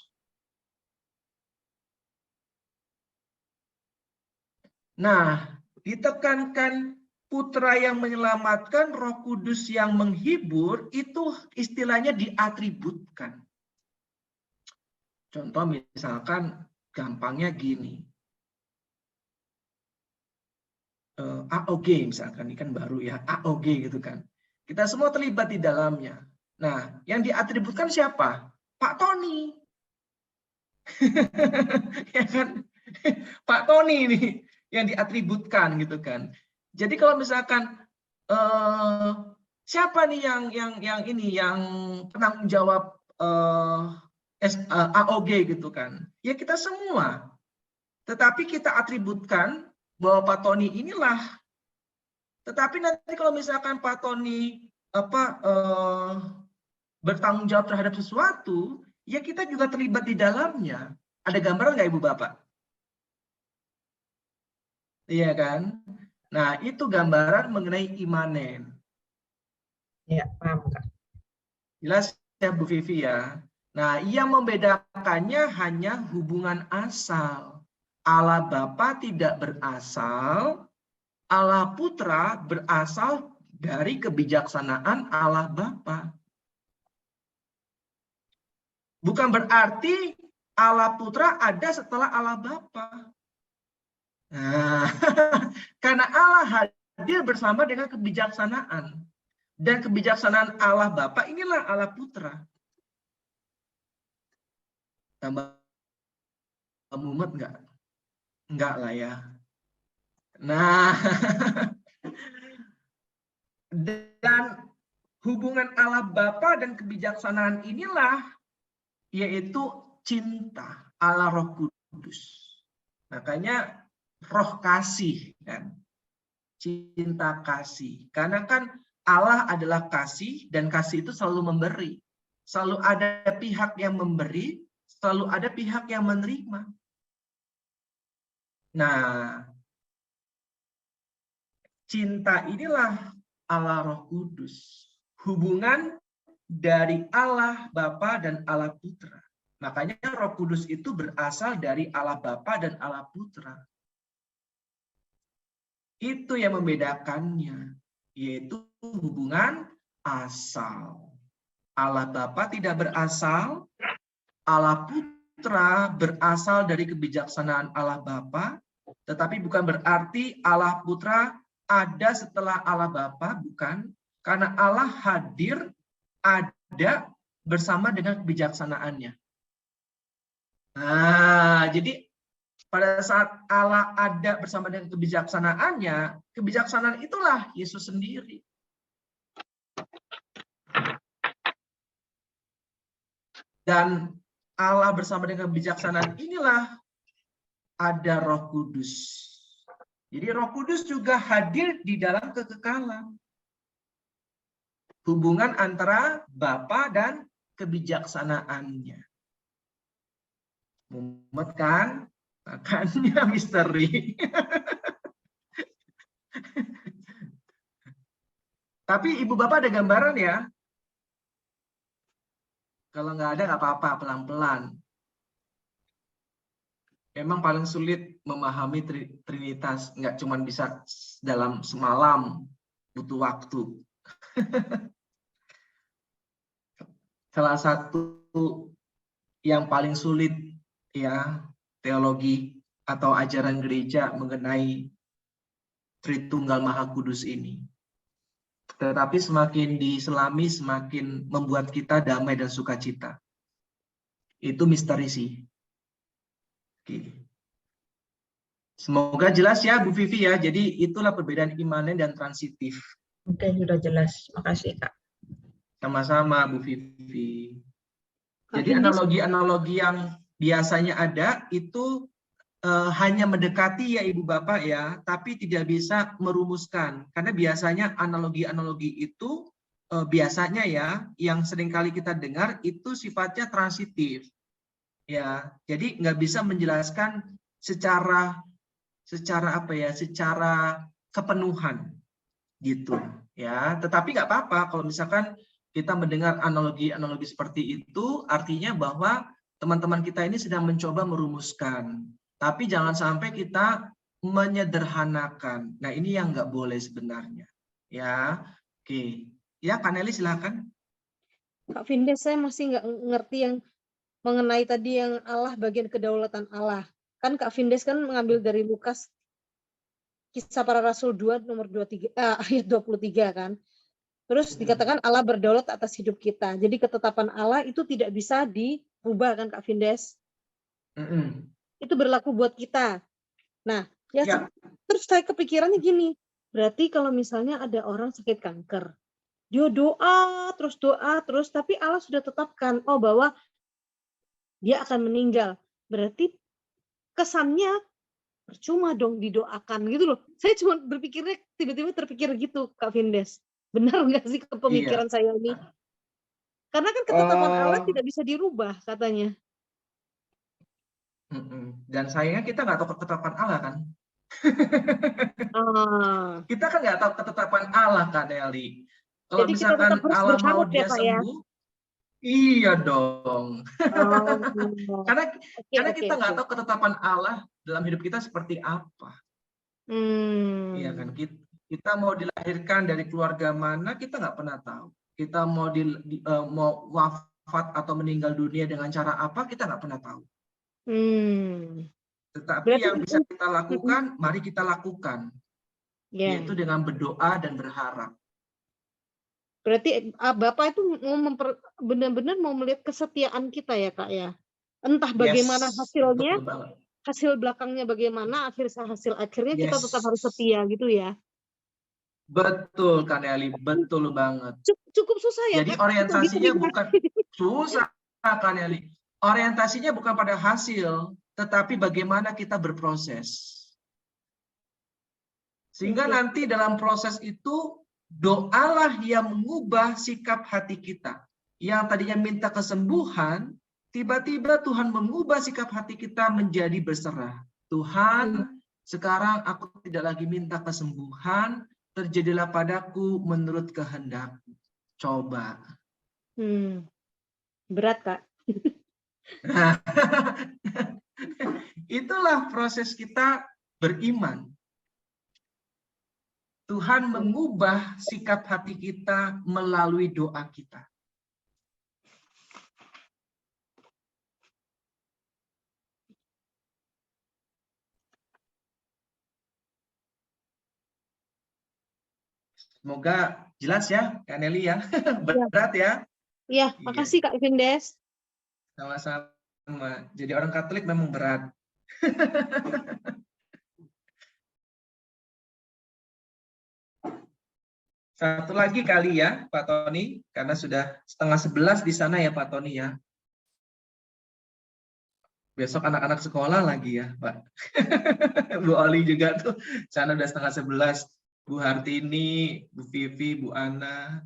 Nah, ditekankan Putra yang menyelamatkan, Roh Kudus yang menghibur, itu istilahnya diatributkan. Contoh misalkan gampangnya gini. AOG misalkan, ini kan baru ya, AOG gitu kan. Kita semua terlibat di dalamnya. Nah, yang diatributkan siapa? Pak Tony. Ya kan? Pak Tony ini yang diatributkan gitu kan. Jadi kalau misalkan siapa nih yang penanggung jawab AOG gitu kan? Ya kita semua. Tetapi kita atributkan bahwa Pak Tony inilah. Tetapi nanti kalau misalkan Pak Tony bertanggung jawab terhadap sesuatu, ya kita juga terlibat di dalamnya. Ada gambaran nggak Ibu Bapak? Iya kan? Nah, itu gambaran mengenai imanen. Ya, paham, Kak. Jelas ya Bu Vivi ya. Nah, yang membedakannya hanya hubungan asal. Allah Bapa tidak berasal, Allah Putra berasal dari kebijaksanaan Allah Bapa. Bukan berarti Allah Putra ada setelah Allah Bapa. Nah, karena Allah hadir bersama dengan kebijaksanaan. Dan kebijaksanaan Allah Bapa inilah Allah Putra. Tambah mumet nggak? Enggak lah ya. Nah, dan hubungan Allah Bapa dan kebijaksanaan inilah yaitu cinta Allah Roh Kudus. Makanya roh kasih kan. Cinta kasih. Karena kan Allah adalah kasih dan kasih itu selalu memberi. Selalu ada pihak yang memberi, selalu ada pihak yang menerima. Nah, cinta inilah Allah Roh Kudus. Hubungan dari Allah Bapa dan Allah Putra. Makanya Roh Kudus itu berasal dari Allah Bapa dan Allah Putra. Itu yang membedakannya, yaitu hubungan asal. Allah Bapa tidak berasal, Allah Putra berasal dari kebijaksanaan Allah Bapa, tetapi bukan berarti Allah Putra ada setelah Allah Bapa, bukan. Karena Allah hadir, ada bersama dengan kebijaksanaannya. Nah, jadi pada saat Allah ada bersama dengan kebijaksanaannya, kebijaksanaan itulah Yesus sendiri. Dan Allah bersama dengan kebijaksanaan inilah ada Roh Kudus. Jadi Roh Kudus juga hadir di dalam kekekalan. Hubungan antara Bapa dan kebijaksanaannya. Mumet kan? Makanya misteri. Tapi Ibu Bapak ada gambaran ya? Kalau nggak ada nggak apa-apa, pelan-pelan. Memang paling sulit memahami Trinitas, nggak cuma bisa dalam semalam, butuh waktu. Salah satu yang paling sulit ya teologi atau ajaran gereja mengenai Tritunggal Maha Kudus ini. Tetapi semakin diselami, semakin membuat kita damai dan sukacita. Itu misteri sih. Oke. Semoga jelas ya Bu Vivi ya. Jadi itulah perbedaan imanen dan transitif. Oke, sudah jelas. Makasih, Kak. Sama-sama Bu Vivi. Jadi analogi-analogi yang biasanya ada itu hanya mendekati ya Ibu Bapak ya, tapi tidak bisa merumuskan. Karena biasanya analogi-analogi itu biasanya ya, yang seringkali kita dengar itu sifatnya transitif. Ya, jadi nggak bisa menjelaskan secara apa ya, secara kepenuhan gitu ya. Tetapi nggak apa-apa kalau misalkan kita mendengar analogi-analogi seperti itu, artinya bahwa teman-teman kita ini sedang mencoba merumuskan. Tapi jangan sampai kita menyederhanakan. Nah, ini yang nggak boleh sebenarnya. Ya, oke. Ya, Kaneli silakan. Kak Vindes, saya masih nggak ngerti yang mengenai tadi yang Allah bagian kedaulatan Allah. Kan Kak Vindes kan mengambil dari Lukas Kisah Para Rasul 2 nomor 23 ayat 23 kan. Terus dikatakan Allah berdaulat atas hidup kita. Jadi ketetapan Allah itu tidak bisa dirubah kan Kak Vindes? Itu berlaku buat kita. Nah, Ya. terus saya kepikirannya gini, berarti kalau misalnya ada orang sakit kanker, dia doa terus, tapi Allah sudah tetapkan, bahwa dia akan meninggal. Berarti kesannya percuma dong didoakan gitu loh. Saya cuma berpikirnya, tiba-tiba terpikir gitu Kak Vindes. Benar nggak sih kepemikiran saya ini? Karena kan ketetapan Allah tidak bisa dirubah katanya. Dan sayangnya kita nggak tahu ketetapan Allah kan? Kita kan nggak tahu ketetapan Allah kan, Eli. Kalau Jadi kita misalkan tetap harus Allah mau berharap ya, dia Pak, ya? sembuh, iya dong. Karena kita nggak tahu ketetapan Allah dalam hidup kita seperti apa. Iya kan? Kita mau dilahirkan dari keluarga mana, kita nggak pernah tahu. Kita mau mau wafat atau meninggal dunia dengan cara apa, kita nggak pernah tahu. Tetapi Berarti yang bisa kita lakukan, mari kita lakukan. Yaitu dengan berdoa dan berharap. Berarti Bapak itu mau benar-benar mau melihat kesetiaan kita ya Kak ya. Entah bagaimana hasilnya, hasil belakangnya bagaimana, hasil akhirnya kita tetap harus setia gitu ya. Betul kan Eli, betul banget. Cukup susah ya. Jadi Kak? orientasinya bukan susah kan Eli. Orientasinya bukan pada hasil, tetapi bagaimana kita berproses. Sehingga nanti dalam proses itu doalah yang mengubah sikap hati kita. Yang tadinya minta kesembuhan, tiba-tiba Tuhan mengubah sikap hati kita menjadi berserah. Tuhan, sekarang aku tidak lagi minta kesembuhan, terjadilah padaku menurut kehendak-Mu. Coba. Berat Kak. Itulah proses kita beriman. Tuhan mengubah sikap hati kita melalui doa kita. Semoga jelas ya, Kak Nelly ya. Berat ya. Iya, makasih Kak Vindes. Sama-sama. Jadi orang Katolik memang berat. Satu lagi kali ya, Pak Tony, karena sudah 10:30 di sana ya, Pak Tony ya. Besok anak-anak sekolah lagi ya, Pak. Bu Oli juga tuh, sana udah 10:30. Bu Hartini, Bu Vivi, Bu Ana.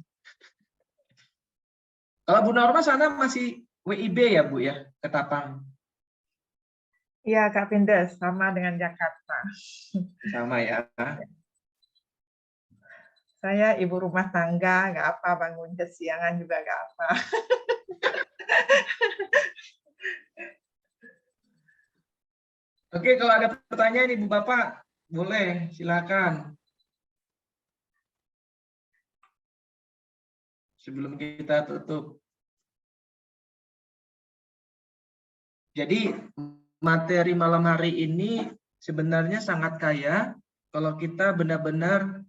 Kalau Bu Norma sana masih WIB ya, Bu ya, Ketapang. Iya, Kak Vindes, sama dengan Jakarta. Sama ya. Saya ibu rumah tangga, nggak apa, bangun kesiangan juga nggak apa. Oke, kalau ada pertanyaan Ibu Bapak, boleh, silakan. Sebelum kita tutup. Jadi materi malam hari ini sebenarnya sangat kaya kalau kita benar-benar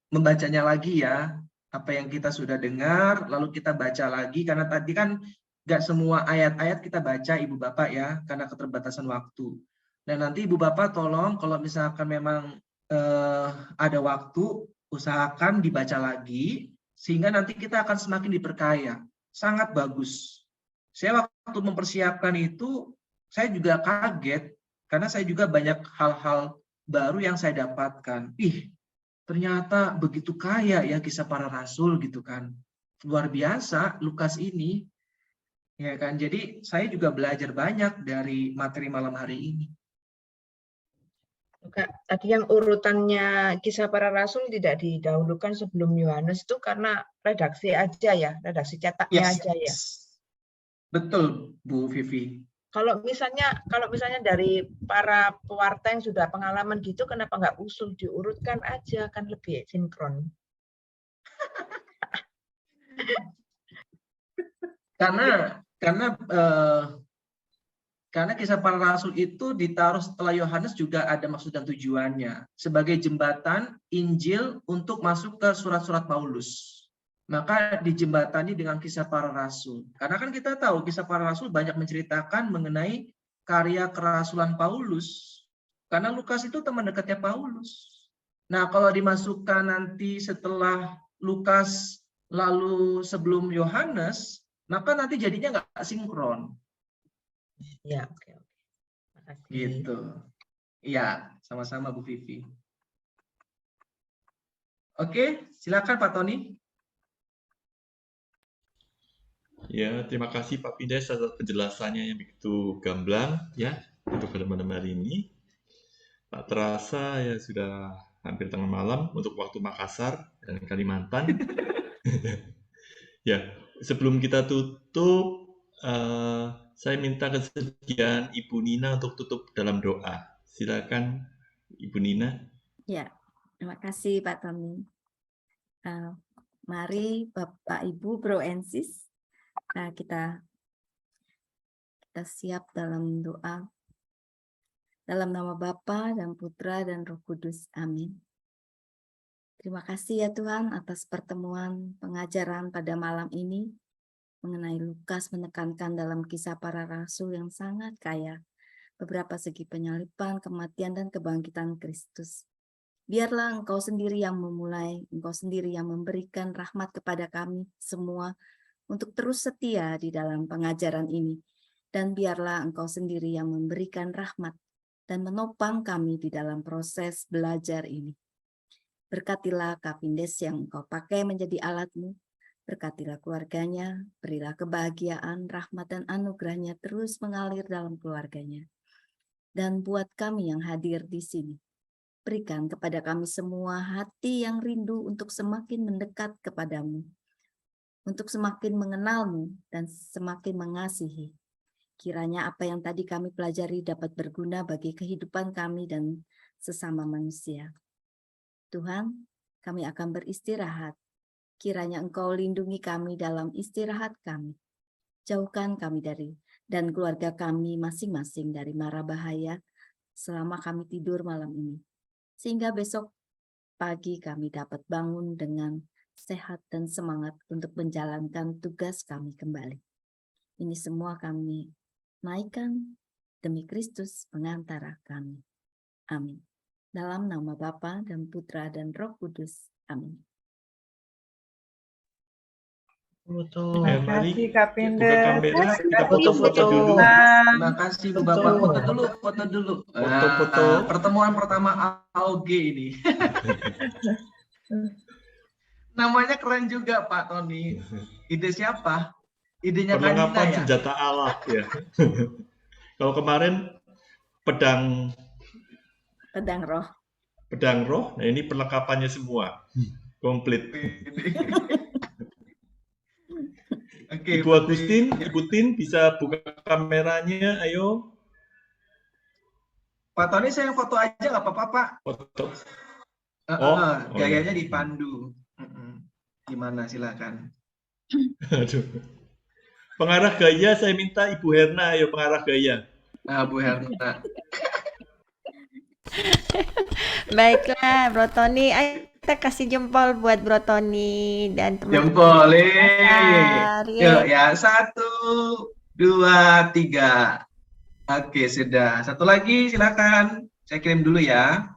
membacanya lagi ya, apa yang kita sudah dengar, lalu kita baca lagi, karena tadi kan nggak semua ayat-ayat kita baca Ibu Bapak ya, karena keterbatasan waktu. Dan nanti Ibu Bapak tolong kalau misalkan memang ada waktu, usahakan dibaca lagi, sehingga nanti kita akan semakin diperkaya. Sangat bagus. Saya waktu mempersiapkan itu, saya juga kaget, karena saya juga banyak hal-hal baru yang saya dapatkan. Ternyata begitu kaya ya kisah para rasul gitu kan. Luar biasa Lukas ini. Ya kan, jadi saya juga belajar banyak dari materi malam hari ini. Kak, tadi yang urutannya kisah para rasul tidak didahulukan sebelum Yohanes itu karena redaksi aja ya, redaksi cetaknya aja ya. Betul, Bu Vivi. Kalau misalnya dari para pewarta yang sudah pengalaman gitu, kenapa nggak usul diurutkan aja, kan lebih sinkron. Karena Karena Kisah Para Rasul itu ditaruh setelah Yohanes juga ada maksud dan tujuannya. Sebagai jembatan Injil untuk masuk ke surat-surat Paulus. Maka dijembatani dengan Kisah Para Rasul. Karena kan kita tahu Kisah Para Rasul banyak menceritakan mengenai karya kerasulan Paulus. Karena Lukas itu teman dekatnya Paulus. Nah, kalau dimasukkan nanti setelah Lukas lalu sebelum Yohanes, maka nanti jadinya nggak sinkron. Ya, oke. Makasih. Gitu. Iya, sama-sama Bu Vivi. Oke, silakan Pak Tony. Ya, terima kasih Pak Pindes atas penjelasannya yang begitu gamblang ya untuk pada malam hari ini. Tak terasa ya sudah hampir tengah malam untuk waktu Makassar dan Kalimantan. Ya, sebelum kita tutup, saya minta kesediaan Ibu Nina untuk tutup dalam doa. Silakan Ibu Nina. Ya, terima kasih Pak Tommy. Mari Bapak Ibu Bro and Sis, kita siap dalam doa. Dalam nama Bapa dan Putra dan Roh Kudus. Amin. Terima kasih ya Tuhan atas pertemuan pengajaran pada malam ini mengenai Lukas menekankan dalam Kisah Para Rasul yang sangat kaya beberapa segi penyaliban, kematian, dan kebangkitan Kristus. Biarlah Engkau sendiri yang memulai, Engkau sendiri yang memberikan rahmat kepada kami semua untuk terus setia di dalam pengajaran ini. Dan biarlah Engkau sendiri yang memberikan rahmat dan menopang kami di dalam proses belajar ini. Berkatilah Kak Pindes yang Engkau pakai menjadi alat-Mu. Berkatilah keluarganya, berilah kebahagiaan, rahmat dan anugerahnya terus mengalir dalam keluarganya. Dan buat kami yang hadir di sini, berikan kepada kami semua hati yang rindu untuk semakin mendekat kepadamu, untuk semakin mengenalmu dan semakin mengasihi. Kiranya apa yang tadi kami pelajari dapat berguna bagi kehidupan kami dan sesama manusia. Tuhan, kami akan beristirahat. Kiranya Engkau lindungi kami dalam istirahat kami. Jauhkan kami dari dan keluarga kami masing-masing dari mara bahaya selama kami tidur malam ini. Sehingga besok pagi kami dapat bangun dengan sehat dan semangat untuk menjalankan tugas kami kembali. Ini semua kami naikkan demi Kristus pengantara kami. Amin. Dalam nama Bapa dan Putra dan Roh Kudus. Amin. Terima kasih Kak Buka Pindes. kamera, kita Foto-foto dulu. Terima kasih Bu Bapak. Foto dulu. Foto-foto. Pertemuan pertama AOG ini. Namanya keren juga Pak Tony. Ide siapa? Idenya Perlengkapan Kanina ya? senjata Allah ya. Kalau kemarin pedang roh, nah ini perlengkapannya semua. Komplit. Oke, Ibu Agustin, Ibu Tin bisa buka kameranya, ayo. Pak Tony saya foto aja nggak apa-apa Pak? Foto. Gayanya iya. dipandu. Gimana silakan. Aduh. Pengarah gaya saya minta Ibu Herna, ayo pengarah gaya. Nah, Bu Herna. Baiklah, Bro Tony. Ayo kita kasih jempol buat Bro Tony dan teman-teman. Jempol. Dasar, Yuk ya, 1, 2, 3. Oke, sudah. Satu lagi silakan. Saya kirim dulu ya.